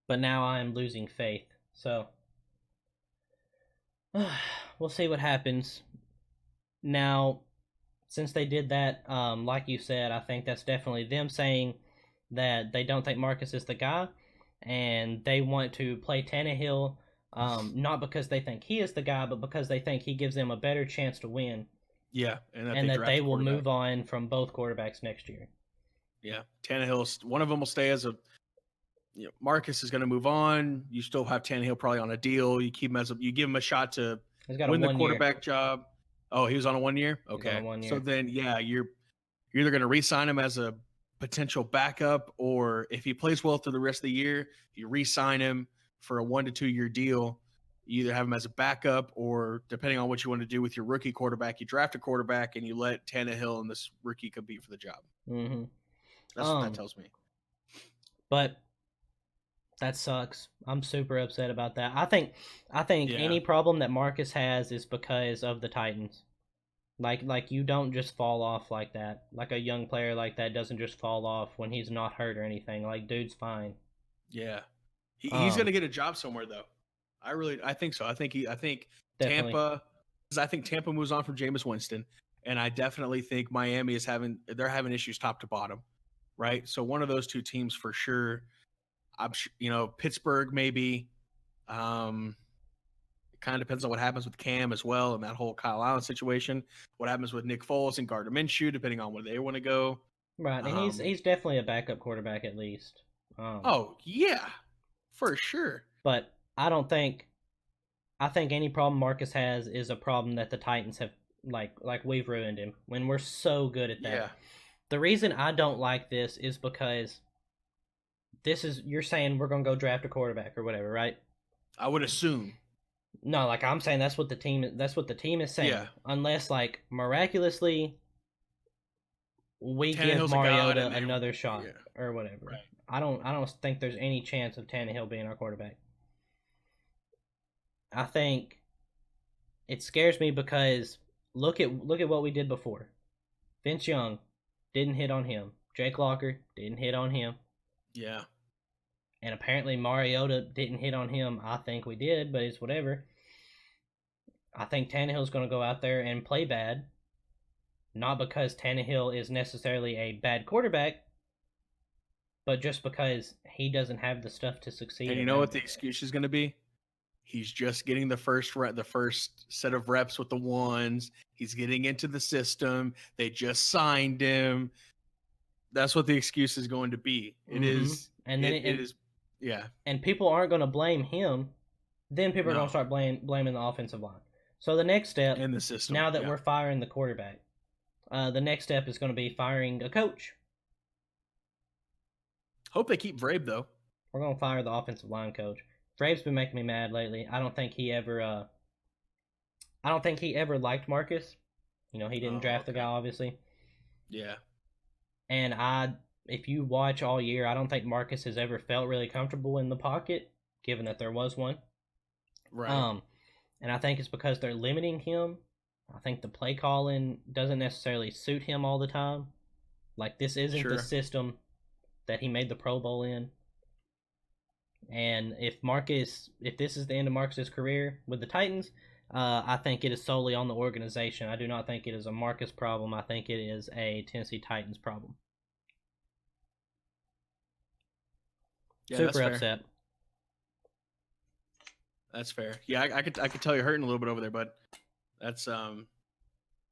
now I am losing faith. So, we'll see what happens. Now, since they did that, like you said, I think that's definitely them saying that they don't think Marcus is the guy. And they want to play Tannehill, not because they think he is the guy, but because they think he gives them a better chance to win. Yeah, and that they will move on from both quarterbacks next year. Yeah, Tannehill, one of them will stay as a. Marcus is going to move on. You still have Tannehill probably on a deal. You keep him you give him a shot to win the quarterback job. Oh, he was on a 1 year. Okay, 1 year. So then, yeah, you're either going to re-sign him as a potential backup, or if he plays well through the rest of the year, you re-sign him for a 1 to 2 year deal. You either have him as a backup, or depending on what you want to do with your rookie quarterback, you draft a quarterback and you let Tannehill and this rookie compete for the job. Mm-hmm. That's what that tells me. But that sucks. I'm super upset about that. I think any problem that Marcus has is because of the Titans. Like you don't just fall off like that. Like a young player like that doesn't just fall off when he's not hurt or anything. Like dude's fine. Yeah, he's gonna get a job somewhere though. I think so. I think definitely. Tampa, because I think Tampa moves on from Jameis Winston, and I definitely think Miami is having issues top to bottom, right? So one of those two teams for sure. I'm Pittsburgh maybe. It kind of depends on what happens with Cam as well, and that whole Kyle Allen situation. What happens with Nick Foles and Gardner Minshew, depending on where they want to go. Right, and he's definitely a backup quarterback at least. Oh yeah, for sure. But I think any problem Marcus has is a problem that the Titans have like we've ruined him when we're so good at that. Yeah. The reason I don't like this is because you're saying we're gonna go draft a quarterback or whatever, right? I would assume. No, like I'm saying that's what the team is saying. Yeah. Unless like miraculously we give Mariota another shot or whatever. Right. I don't think there's any chance of Tannehill being our quarterback. I think it scares me because look at what we did before. Vince Young didn't hit on him. Jake Locker didn't hit on him. Yeah. And apparently Mariota didn't hit on him. I think we did, but it's whatever. I think Tannehill's going to go out there and play bad. Not because Tannehill is necessarily a bad quarterback, but just because he doesn't have the stuff to succeed. And you know what the excuse is going to be? He's just getting the first set of reps with the ones. He's getting into the system. They just signed him. That's what the excuse is going to be. It is. And then it is. Yeah. And people aren't going to blame him. Then people are going to start blaming the offensive line. So the next step in the system, now that we're firing the quarterback, the next step is going to be firing a coach. Hope they keep Vrabel though. We're going to fire the offensive line coach. Vrabel's been making me mad lately. I don't think he ever liked Marcus. He didn't draft the guy, obviously. Yeah. And if you watch all year, I don't think Marcus has ever felt really comfortable in the pocket, given that there was one. Right. And I think it's because they're limiting him. I think the play calling doesn't necessarily suit him all the time. Like, this isn't the system that he made the Pro Bowl in. And if this is the end of Marcus's career with the Titans, I think it is solely on the organization. I do not think it is a Marcus problem. I think it is a Tennessee Titans problem. Yeah, Super upset. That's fair. Yeah, I could tell you're hurting a little bit over there, but that's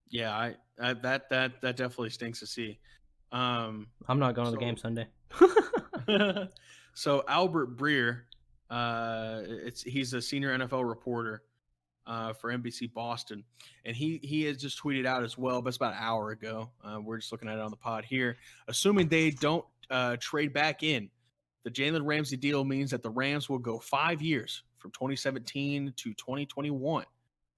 yeah, that definitely stinks to see. I'm not going to the game Sunday. So Albert Breer, he's a senior NFL reporter for NBC Boston, and he has just tweeted out as well, but it's about an hour ago. We're just looking at it on the pod here. Assuming they don't trade back in, the Jalen Ramsey deal means that the Rams will go 5 years from 2017 to 2021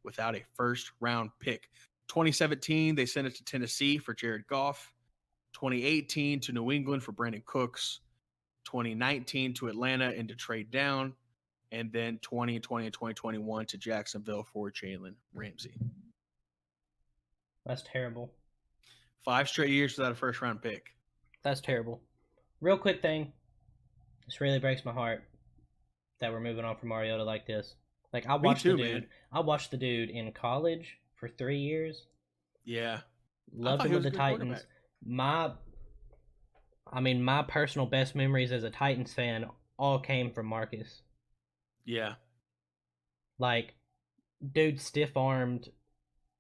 without a first-round pick. 2017, they sent it to Tennessee for Jared Goff. 2018 to New England for Brandon Cooks. 2019 to Atlanta and to trade down. And then 2020 and 2021 to Jacksonville for Jalen Ramsey. That's terrible. 5 straight years without a first-round pick. That's terrible. Real quick thing. This really breaks my heart that we're moving on from Mariota like this. Like I watched the dude in college for 3 years. Yeah. Loved him with the Titans. My personal best memories as a Titans fan all came from Marcus. Yeah. Like, dude stiff-armed,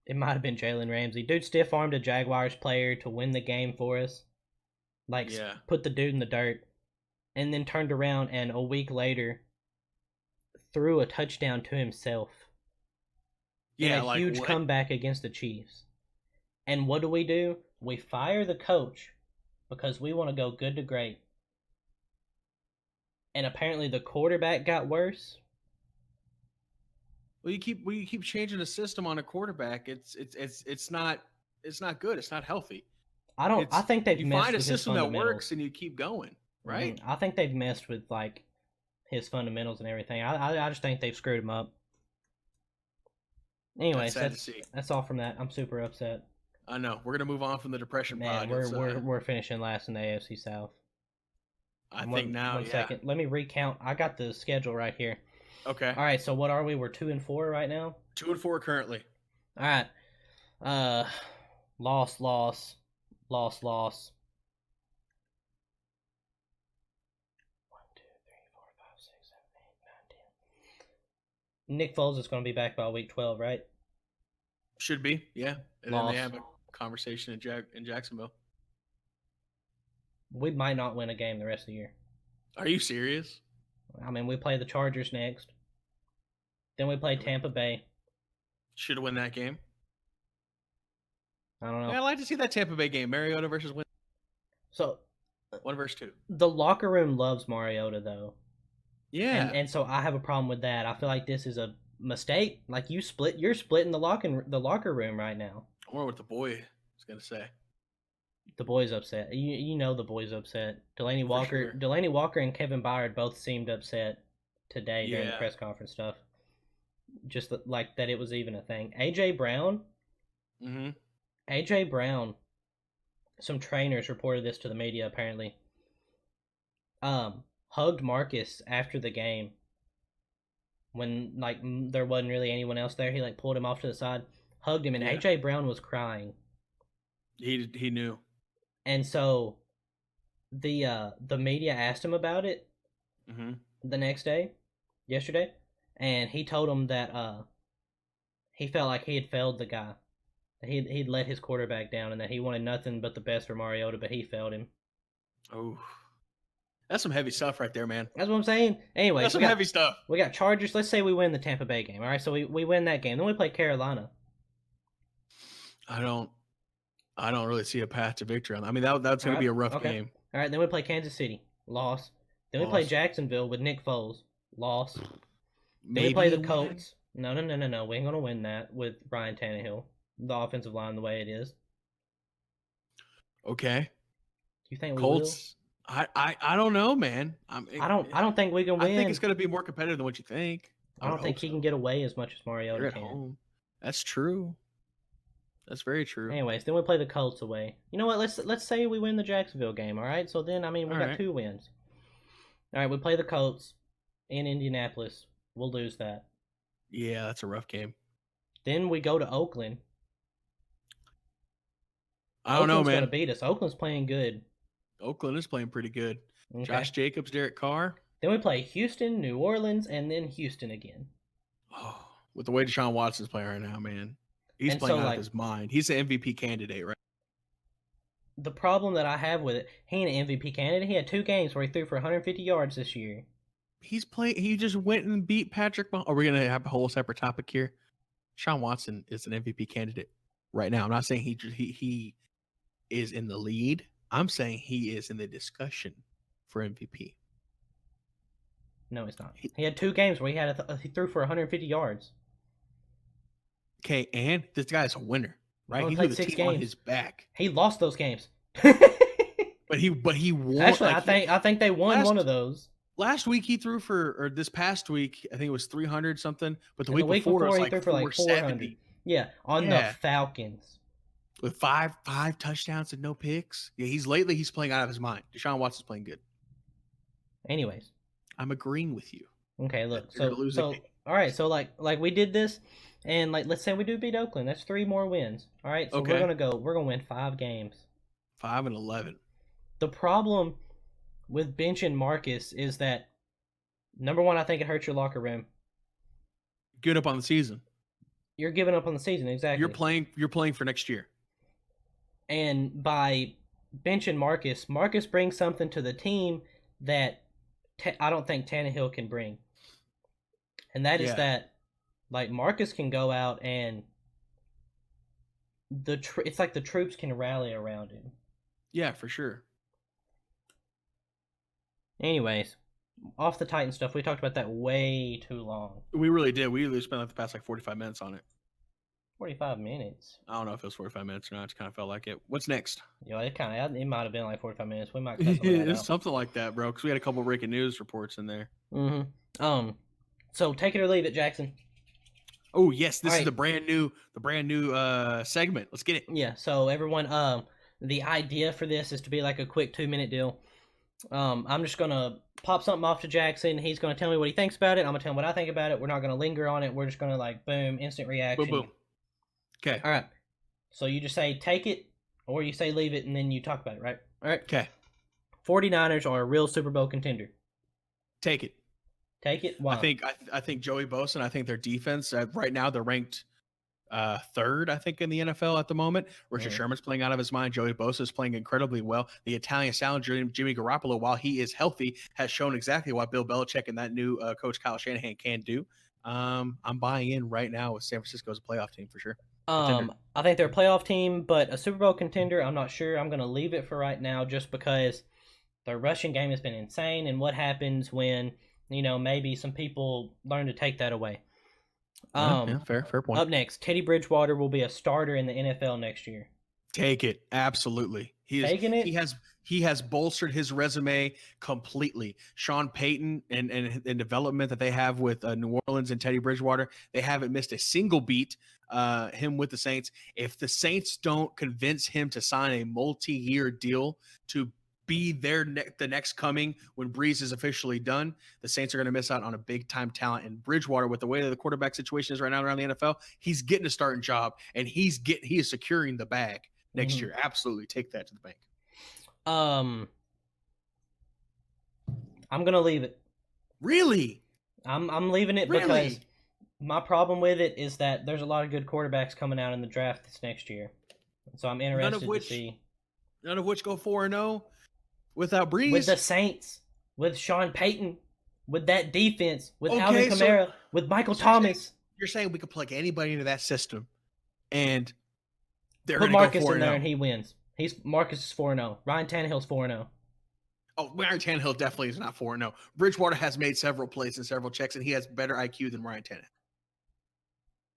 it might have been Jalen Ramsey. Dude stiff-armed a Jaguars player to win the game for us. Like, put the dude in the dirt. And then turned around and a week later threw a touchdown to himself. Yeah, in a huge comeback against the Chiefs. And what do? We fire the coach because we want to go good to great. And apparently the quarterback got worse. Well, you keep changing the system on a quarterback. It's not good. It's not healthy. I think they've messed find a with system that works and you keep going, right? I think they've messed with like his fundamentals and everything. I just think they've screwed him up. Anyways, that's all from that. I'm super upset. I know. We're gonna move on from the depression pod. We're finishing last in the AFC South. One second. Let me recount. I got the schedule right here. Okay. All right. So what are we? We're 2-4 right now. 2-4 currently. All right. Loss. 1, 2, 3, 4, 5, 6, 7, 8, 9, 10. Nick Foles is going to be back by week 12, right? Should be, yeah. And then they have a conversation in Jacksonville. We might not win a game the rest of the year. Are you serious? I mean, we play the Chargers next. Then we play Tampa Bay. Should have won that game. I don't know. Yeah, I'd like to see that Tampa Bay game. Mariota versus Win. So 1 versus 2. The locker room loves Mariota, though. Yeah. And so I have a problem with that. I feel like this is a mistake. Like you're splitting the locker room right now. I wonder what the boy is gonna say. The boy's upset. You know the boy's upset. Delaney Walker and Kevin Byard both seemed upset today during the press conference stuff. Just like that it was even a thing. AJ Brown. Mm-hmm. AJ Brown. Some trainers reported this to the media apparently. Hugged Marcus after the game. When like there wasn't really anyone else there, he like pulled him off to the side, hugged him, and AJ Brown was crying. He knew. And so the media asked him about it the next day, yesterday, and he told him that he felt like he had failed the guy. He'd let his quarterback down and that he wanted nothing but the best for Mariota, but he failed him. Oh. That's some heavy stuff right there, man. That's what I'm saying. Anyway, that's some heavy stuff. We got Chargers. Let's say we win the Tampa Bay game. All right, so we win that game. Then we play Carolina. I don't really see a path to victory. I mean, that's going to be a rough game. All right, then we play Kansas City. Loss. Then we play Jacksonville with Nick Foles. Loss. Then we play the Colts. No. We ain't going to win that with Ryan Tannehill. The offensive line the way it is. Okay. Do you think Colts? We will? I don't know, man. I don't think we can win. I think it's going to be more competitive than what you think. I don't think he can get away as much as Mariota can. Home. That's true. That's very true. Anyways, then we play the Colts away. You know what? Let's say we win the Jacksonville game. All right. So then we got 2 wins. All right, we play the Colts. in Indianapolis. We'll lose that. Yeah, that's a rough game. Then we go to Oakland. I don't know, Oakland's going to man. beat us. Oakland's playing good. Oakland is playing pretty good. Okay. Josh Jacobs, Derek Carr. Then we play Houston, New Orleans, and then Houston again. Oh, with the way Deshaun Watson's playing right now, man. He's playing out of his mind. He's an MVP candidate, right? The problem that I have with it, he ain't an MVP candidate. He had 2 games where he threw for 150 yards this year. He just went and beat Patrick Mahomes. Are we going to have a whole separate topic here? Deshaun Watson is an MVP candidate right now. I'm not saying he is in the lead. I'm saying he is in the discussion for MVP. No, he's not. He had 2 games where he threw for 150 yards. Okay, and this guy's a winner, right? He put the 6 team games on his back. He lost those games. but he won. Actually, I think they won one of those. Last week he threw or this past week, I think it was 300 something. But the week before it was he threw for like 400. Yeah, on the Falcons. With five touchdowns and no picks. Yeah, he's playing out of his mind. Deshaun Watson's playing good. Anyways, I'm agreeing with you. Okay, look. So all right, so like we did this, and like let's say we do beat Oakland. That's 3 more wins. All right, so we're gonna win 5 games. 5-11. The problem with benching Marcus is that, number one, I think it hurts your locker room. Good up on the season. You're giving up on the season, exactly. You're playing for next year. And by benching Marcus brings something to the team that I don't think Tannehill can bring. And that is that, like, Marcus can go out and it's like the troops can rally around him. Yeah, for sure. Anyways, off the Titan stuff, we talked about that way too long. We really did. We really spent like the past 45 minutes on it. 45 minutes? I don't know if it was 45 minutes or not. It just kind of felt like it. What's next? Yo, it might have been like 45 minutes. We might cut some of that out. Something like that, bro, because we had a couple breaking news reports in there. Mm-hmm. So take it or leave it, Jackson. Oh, yes. This is the brand new segment. Let's get it. Yeah, so everyone, the idea for this is to be like a quick 2-minute deal. I'm just going to pop something off to Jackson. He's going to tell me what he thinks about it. I'm going to tell him what I think about it. We're not going to linger on it. We're just going to, like, boom, instant reaction. Boom, boom. Okay. All right. So you just say take it, or you say leave it, and then you talk about it, right? All right. Okay. 49ers are a real Super Bowl contender. Take it. Take it? Why? I think Joey Bosa, I think their defense, right now they're ranked third, I think, in the NFL at the moment. Richard Sherman's playing out of his mind. Joey Bosa is playing incredibly well. The Italian Stallion, Jimmy Garoppolo, while he is healthy, has shown exactly what Bill Belichick and that new coach Kyle Shanahan can do. I'm buying in right now with San Francisco as a playoff team for sure. I think they're a playoff team, but a Super Bowl contender, I'm not sure. I'm going to leave it for right now just because their rushing game has been insane, and what happens when, maybe some people learn to take that away. Fair point. Up next, Teddy Bridgewater will be a starter in the NFL next year. Take it. Absolutely. Taking it? He has bolstered his resume completely. Sean Payton and development that they have with New Orleans and Teddy Bridgewater, they haven't missed a single beat. Him with the Saints. If the Saints don't convince him to sign a multi-year deal to be the next coming when Breeze is officially done, the Saints are going to miss out on a big-time talent. And Bridgewater, with the way that the quarterback situation is right now around the NFL, he's getting a starting job, and he is securing the bag next year. Absolutely. Take that to the bank. I'm going to leave it. Really? I'm leaving it because my problem with it is that there's a lot of good quarterbacks coming out in the draft this next year. So I'm interested to see. None of which go 4-0 without Breeze. With the Saints, with Sean Payton, with that defense, with Alvin Kamara, with Michael Thomas. You're saying we could plug anybody into that system and they're put going Marcus to go 4-0. in there and he wins. Marcus is 4-0. Ryan Tannehill's 4-0. Oh, Ryan Tannehill definitely is not 4-0. Bridgewater has made several plays and several checks, and he has better IQ than Ryan Tannehill.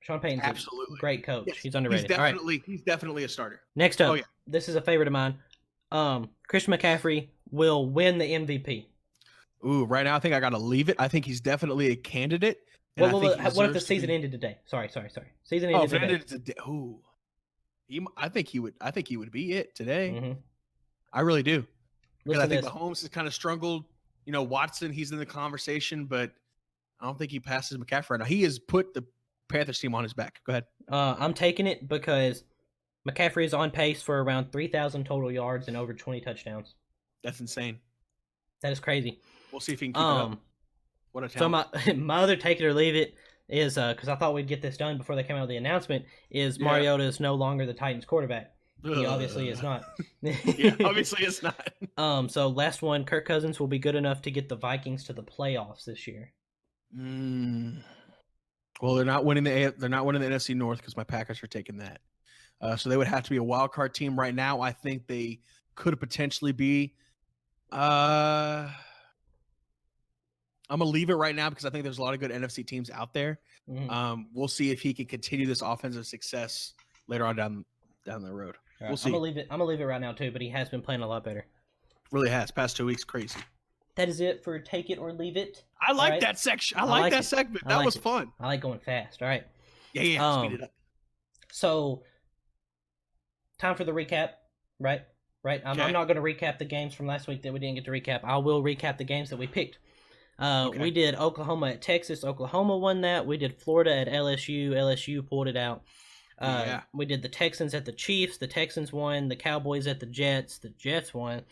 Sean Payton's absolutely a great coach. Yes, he's underrated. He's definitely a starter. Next up, this is a favorite of mine. Christian McCaffrey will win the MVP. Ooh, right now I think I got to leave it. I think he's definitely a candidate. What if the season ended today? Sorry. Season ended today. Ooh. I think he would be it today. Mm-hmm. I really do. Because I think Mahomes has kind of struggled, Watson, he's in the conversation, but I don't think he passes McCaffrey right now. He has put the Panthers team on his back. Go ahead. I'm taking it because McCaffrey is on pace for around 3,000 total yards and over 20 touchdowns. That's insane. That is crazy. We'll see if he can keep it up. What a talent. So my other take it or leave it is, because I thought we'd get this done before they came out with the announcement, is Mariota is no longer the Titans quarterback. He obviously is not. Yeah, obviously it's not. So last one, Kirk Cousins will be good enough to get the Vikings to the playoffs this year. Well, they're not winning the NFC North because my Packers are taking that. So they would have to be a wild card team right now. I think they could potentially be. I'm gonna leave it right now because I think there's a lot of good NFC teams out there. Mm-hmm. We'll see if he can continue this offensive success later on down the road. Right, we'll see. I'm gonna leave it right now too, but he has been playing a lot better. Really has. Past 2 weeks, crazy. That is it for take it or leave it. I like that section. I like that segment. That was fun. I like going fast. All right. Yeah. Speed it up. So, time for the recap, right? I'm not going to recap the games from last week that we didn't get to recap. I will recap the games that we picked. We did Oklahoma at Texas. Oklahoma won that. We did Florida at LSU. LSU pulled it out. We did the Texans at the Chiefs. The Texans won. The Cowboys at the Jets. The Jets won.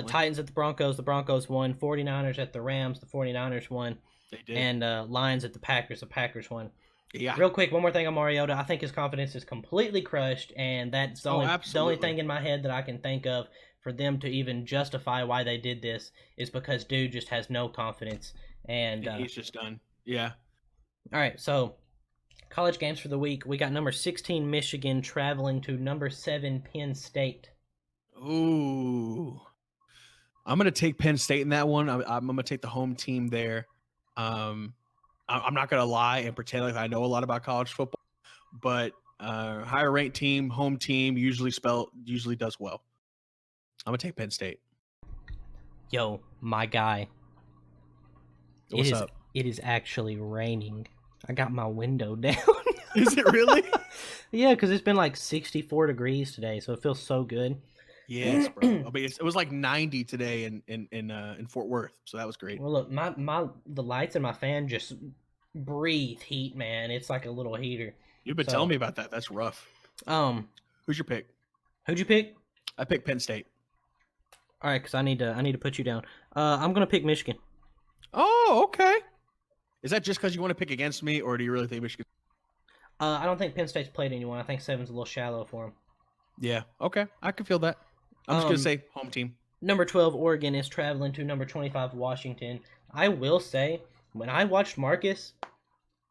Titans at the Broncos. The Broncos won. 49ers at the Rams. The 49ers won. They did. And Lions at the Packers. The Packers won. Yeah. Real quick, one more thing on Mariota. I think his confidence is completely crushed, and that's the only thing in my head that I can think of for them to even justify why they did this is because dude just has no confidence. And he's just done. Yeah. All right, so college games for the week. We got number 16 Michigan traveling to number 7 Penn State. Ooh. I'm going to take Penn State in that one. I'm going to take the home team there. I'm not going to lie and pretend like I know a lot about college football, but higher ranked team, home team usually does well. I'm going to take Penn State. Yo, my guy. What's up? It is actually raining. I got my window down. Is it really? Yeah, because it's been like 64 degrees today, so it feels so good. Yes, bro. I mean, it was like 90 today in Fort Worth, so that was great. Well, look, the lights in my fan just breathe heat, man. It's like a little heater. You've been telling me about that. That's rough. Who's your pick? Who'd you pick? I picked Penn State. All right, because I need to put you down. I'm gonna pick Michigan. Oh, okay. Is that just because you want to pick against me, or do you really think Michigan? I don't think Penn State's played anyone. I think 7's a little shallow for them. Yeah. Okay, I can feel that. I'm just gonna say home team. Number 12 Oregon is traveling to number 25 Washington. I will say, when I watched Marcus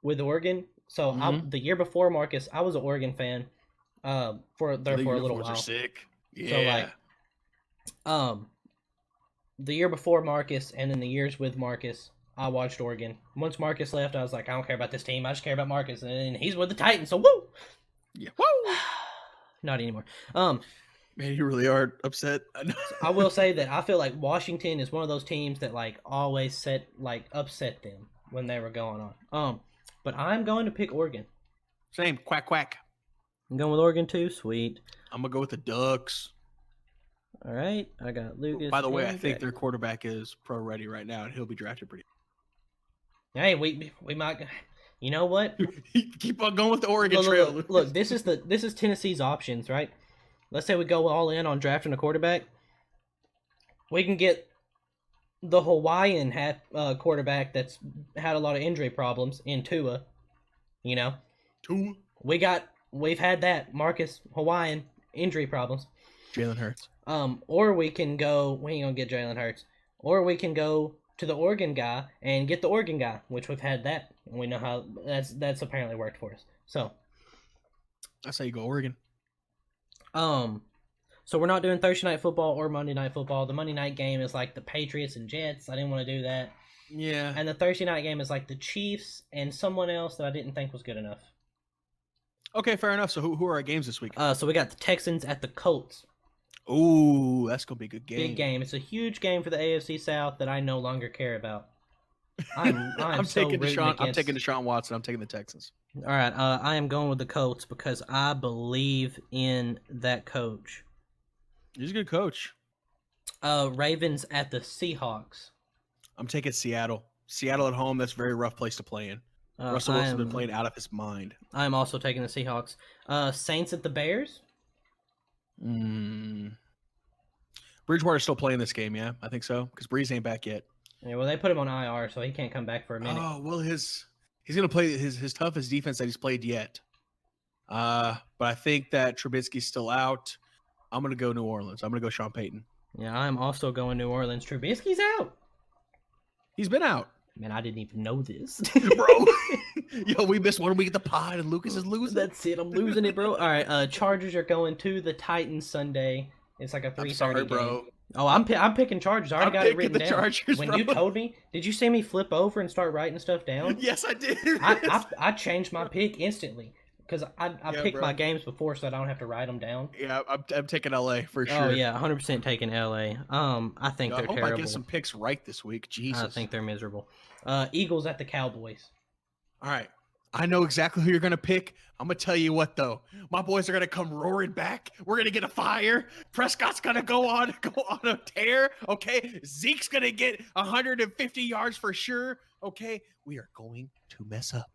with Oregon, the year before Marcus, I was an Oregon fan. For a little while. Are sick. Yeah. So the year before Marcus, and then the years with Marcus, I watched Oregon. Once Marcus left, I was like, I don't care about this team. I just care about Marcus, and he's with the Titans. So woo. Yeah. Woo. Not anymore. Man, you really are upset. I will say that I feel like Washington is one of those teams that always upset them when they were going on. But I'm going to pick Oregon. Same. Quack quack. I'm going with Oregon too. Sweet. I'm gonna go with the Ducks. All right, I got Lucas. By the way, I think their quarterback is pro ready right now, and he'll be drafted pretty. Hey, we might. You know what? Keep on going with the Oregon trail. Look, this is Tennessee's options, right? Let's say we go all in on drafting a quarterback. We can get the Hawaiian quarterback that's had a lot of injury problems in Tua. You know, Tua. We've had that Marcus Hawaiian injury problems. Jalen Hurts. Or we can go. We ain't gonna get Jalen Hurts. Or we can go to the Oregon guy and get the Oregon guy, which we've had that. And we know how that's apparently worked for us. So that's how you go, Oregon. So we're not doing Thursday night football or Monday night football. The Monday night game is like the Patriots and Jets. I didn't want to do that. Yeah. And the Thursday night game is like the Chiefs and someone else that I didn't think was good enough. Okay, fair enough. So who are our games this week? So we got the Texans at the Colts. Ooh, that's gonna be a good game. Big game. It's a huge game for the AFC South that I no longer care about. I'm taking Deshaun Watson. I'm taking the Texans. All right, I am going with the Colts because I believe in that coach. He's a good coach. Ravens at the Seahawks. I'm taking Seattle. Seattle at home. That's a very rough place to play in. Russell Wilson's been playing out of his mind. I'm also taking the Seahawks. Saints at the Bears. Bridgewater's still playing this game, yeah? I think so, because Breeze ain't back yet. Yeah, well, they put him on IR, so he can't come back for a minute. Oh, well, he's going to play his toughest defense that he's played yet. But I think that Trubisky's still out. I'm going to go New Orleans. I'm going to go Sean Payton. Yeah, I'm also going New Orleans. Trubisky's out. He's been out. Man, I didn't even know this. Bro. Yo, we missed 1 week at the pod, and Lucas is losing. That's it. I'm losing it, bro. All right, Chargers are going to the Titans Sunday. It's like a 3:30 game. Bro. Oh, I'm picking Chargers. I already got it written down. Chargers, when bro. you told me, did you see me flip over and start writing stuff down? Yes, I did. I changed my pick instantly because I picked my games before so that I don't have to write them down. Yeah, I'm taking LA for sure. Oh yeah, 100% taking LA. I think they're terrible. I get some picks right this week. Jesus, I think they're miserable. Eagles at the Cowboys. All right. I know exactly who you're going to pick. I'm going to tell you what, though. My boys are going to come roaring back. We're going to get a fire. Prescott's going to go on a tear, okay? Zeke's going to get 150 yards for sure, okay? We are going to mess up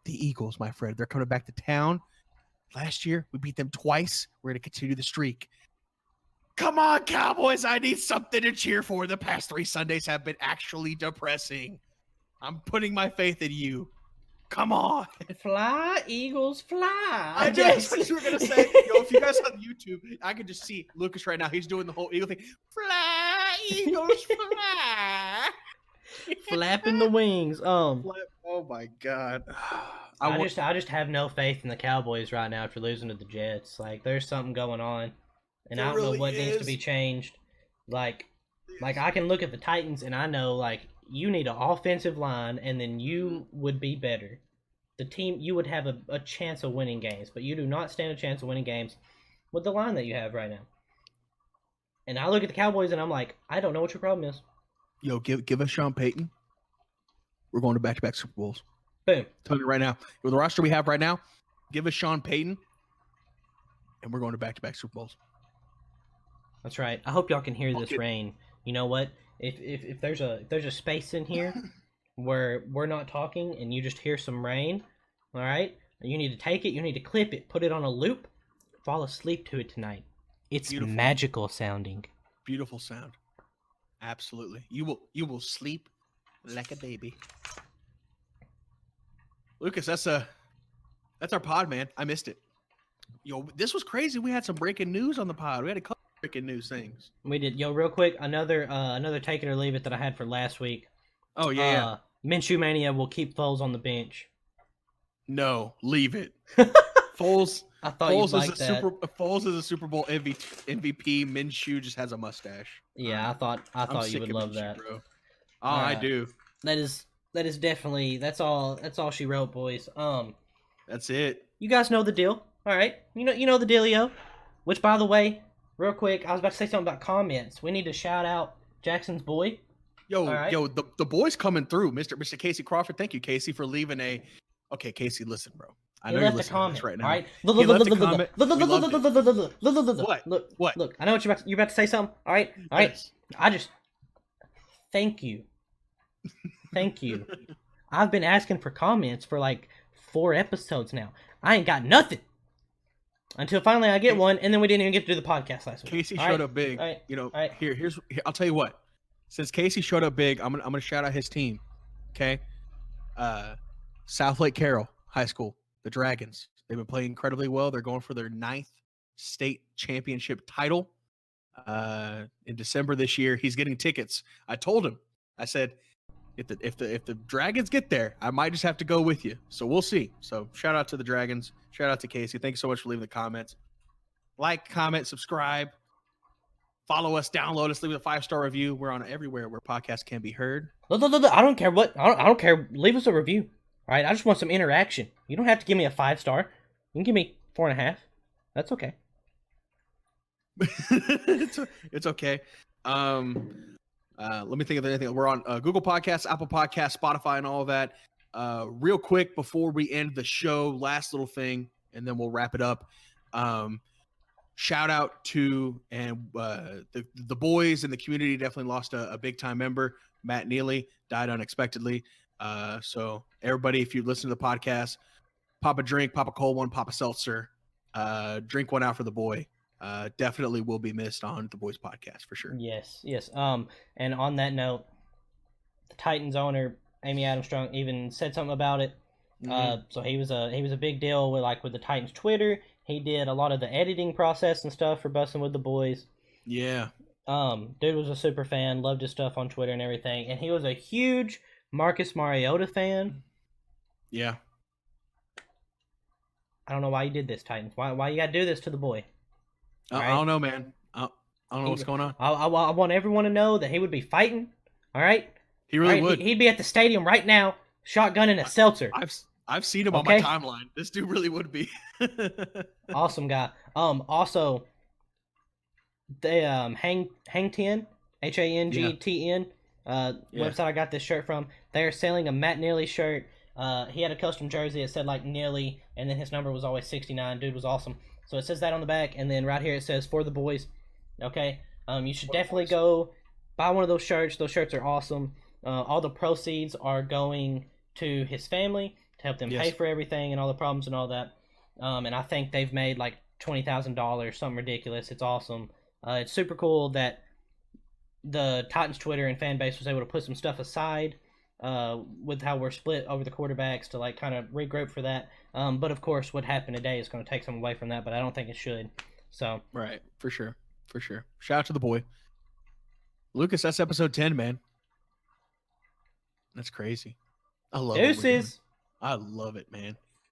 the Eagles, my friend. They're coming back to town. Last year, we beat them twice. We're going to continue the streak. Come on, Cowboys. I need something to cheer for. The past 3 Sundays have been actually depressing. I'm putting my faith in you. Come on. Fly, Eagles, fly. I just what you were going to say. Yo, if you guys on YouTube, I can just see Lucas right now. He's doing the whole Eagle thing. Fly, Eagles, fly. Flapping the wings. Oh, my God. I just have no faith in the Cowboys right now after losing to the Jets. Like, there's something going on. And I don't know what needs to be changed. Like I can look at the Titans and I know, like, you need an offensive line, and then you would be better. The team, you would have a chance of winning games, but you do not stand a chance of winning games with the line that you have right now. And I look at the Cowboys, and I'm like, I don't know what your problem is. Yo, give us Sean Payton. We're going to back-to-back Super Bowls. Boom. Tell me right now. With the roster we have right now, give us Sean Payton, and we're going to back-to-back Super Bowls. That's right. I hope y'all can hear this rain. You know what? If there's a space in here where we're not talking and you just hear some rain, all right, you need to take it, you need to clip it, put it on a loop, fall asleep to it tonight. It's beautiful. Magical sounding. Beautiful sound. Absolutely. You will sleep like a baby. Lucas, that's our pod, man. I missed it. Yo, this was crazy. We had some breaking news on the pod. We had a couple breaking news things. We did. Yo, real quick, another take it or leave it that I had for last week. Oh yeah. Minshew Mania will keep Foles on the bench. No, leave it. Foles. I thought Foles you'd like that. Foles is a Super Bowl MVP. Minshew just has a mustache. Yeah, I thought you would love Minshew, that. Bro. Oh, I do. That is definitely that's all she wrote, boys. That's it. You guys know the deal. All right. You know the dealio. Which, by the way, real quick, I was about to say something about comments. We need to shout out Jackson's boy. Yo, the boy's coming through, Mr. Casey Crawford. Thank you, Casey, for leaving a. Okay, Casey, listen, bro. I know you're listening to this right now. All right. Look. I know what you're about to say something. All right. Yes. I just thank you. I've been asking for comments for like 4 episodes now. I ain't got nothing. Until finally I get one, and then we didn't even get to do the podcast last week. Casey showed up big. All right. Here's I'll tell you what. Since Casey showed up big, I'm gonna shout out his team. Okay. South Lake Carroll High School, the Dragons. They've been playing incredibly well. They're going for their 9th state championship title. In December this year, he's getting tickets. I told him, I said, if the Dragons get there, I might just have to go with you. So we'll see. So shout out to the Dragons. Shout out to Casey. Thank you so much for leaving the comments. Like, comment, subscribe, follow us, download us, leave a 5-star review. We're on everywhere where podcasts can be heard. I don't care what. I don't care. Leave us a review. All right. I just want some interaction. You don't have to give me a 5-star. You can give me 4.5. That's okay. It's okay. Let me think of anything. We're on Google Podcasts, Apple Podcasts, Spotify, and all of that. Real quick before we end the show, last little thing, and then we'll wrap it up. Shout out to the boys in the community. Definitely lost a big time member. Matt Neely died unexpectedly. So everybody, if you listen to the podcast, pop a drink, pop a cold one, pop a seltzer, drink one out for the boy. Definitely will be missed on the boys podcast for sure. Yes, yes. And on that note, the Titans owner Amy Armstrong even said something about it. So he was a big deal with the Titans Twitter. He did a lot of the editing process and stuff for Bussin' with the Boys. Yeah. Dude was a super fan, loved his stuff on Twitter and everything, and he was a huge Marcus Mariota fan. Yeah. I don't know why you did this, Titans. Why you gotta do this to the boy? I don't know, man. I don't know what's going on. I want everyone to know that he would be fighting. All right. He really would. He'd be at the stadium right now, shotgunning a seltzer. I've seen him on my timeline. This dude really would be. Awesome guy. Also, they Hang 10 HANGTN website I got this shirt from. They are selling a Matt Neely shirt. He had a custom jersey. It said like Neely, and then his number was always 69. Dude was awesome. So it says that on the back, and then right here it says for the boys. Okay. You should definitely go buy one of those shirts. Those shirts are awesome. All the proceeds are going to his family to help them pay for everything and all the problems and all that. And I think they've made like $20,000, something ridiculous. It's awesome. It's super cool that the Titans Twitter and fan base was able to put some stuff aside with how we're split over the quarterbacks to like kind of regroup for that. But of course, what happened today is going to take some away from that, but I don't think it should. So right, for sure. Shout out to the boy, Lucas. That's episode 10, man. That's crazy. I love Deuces. I love it, man.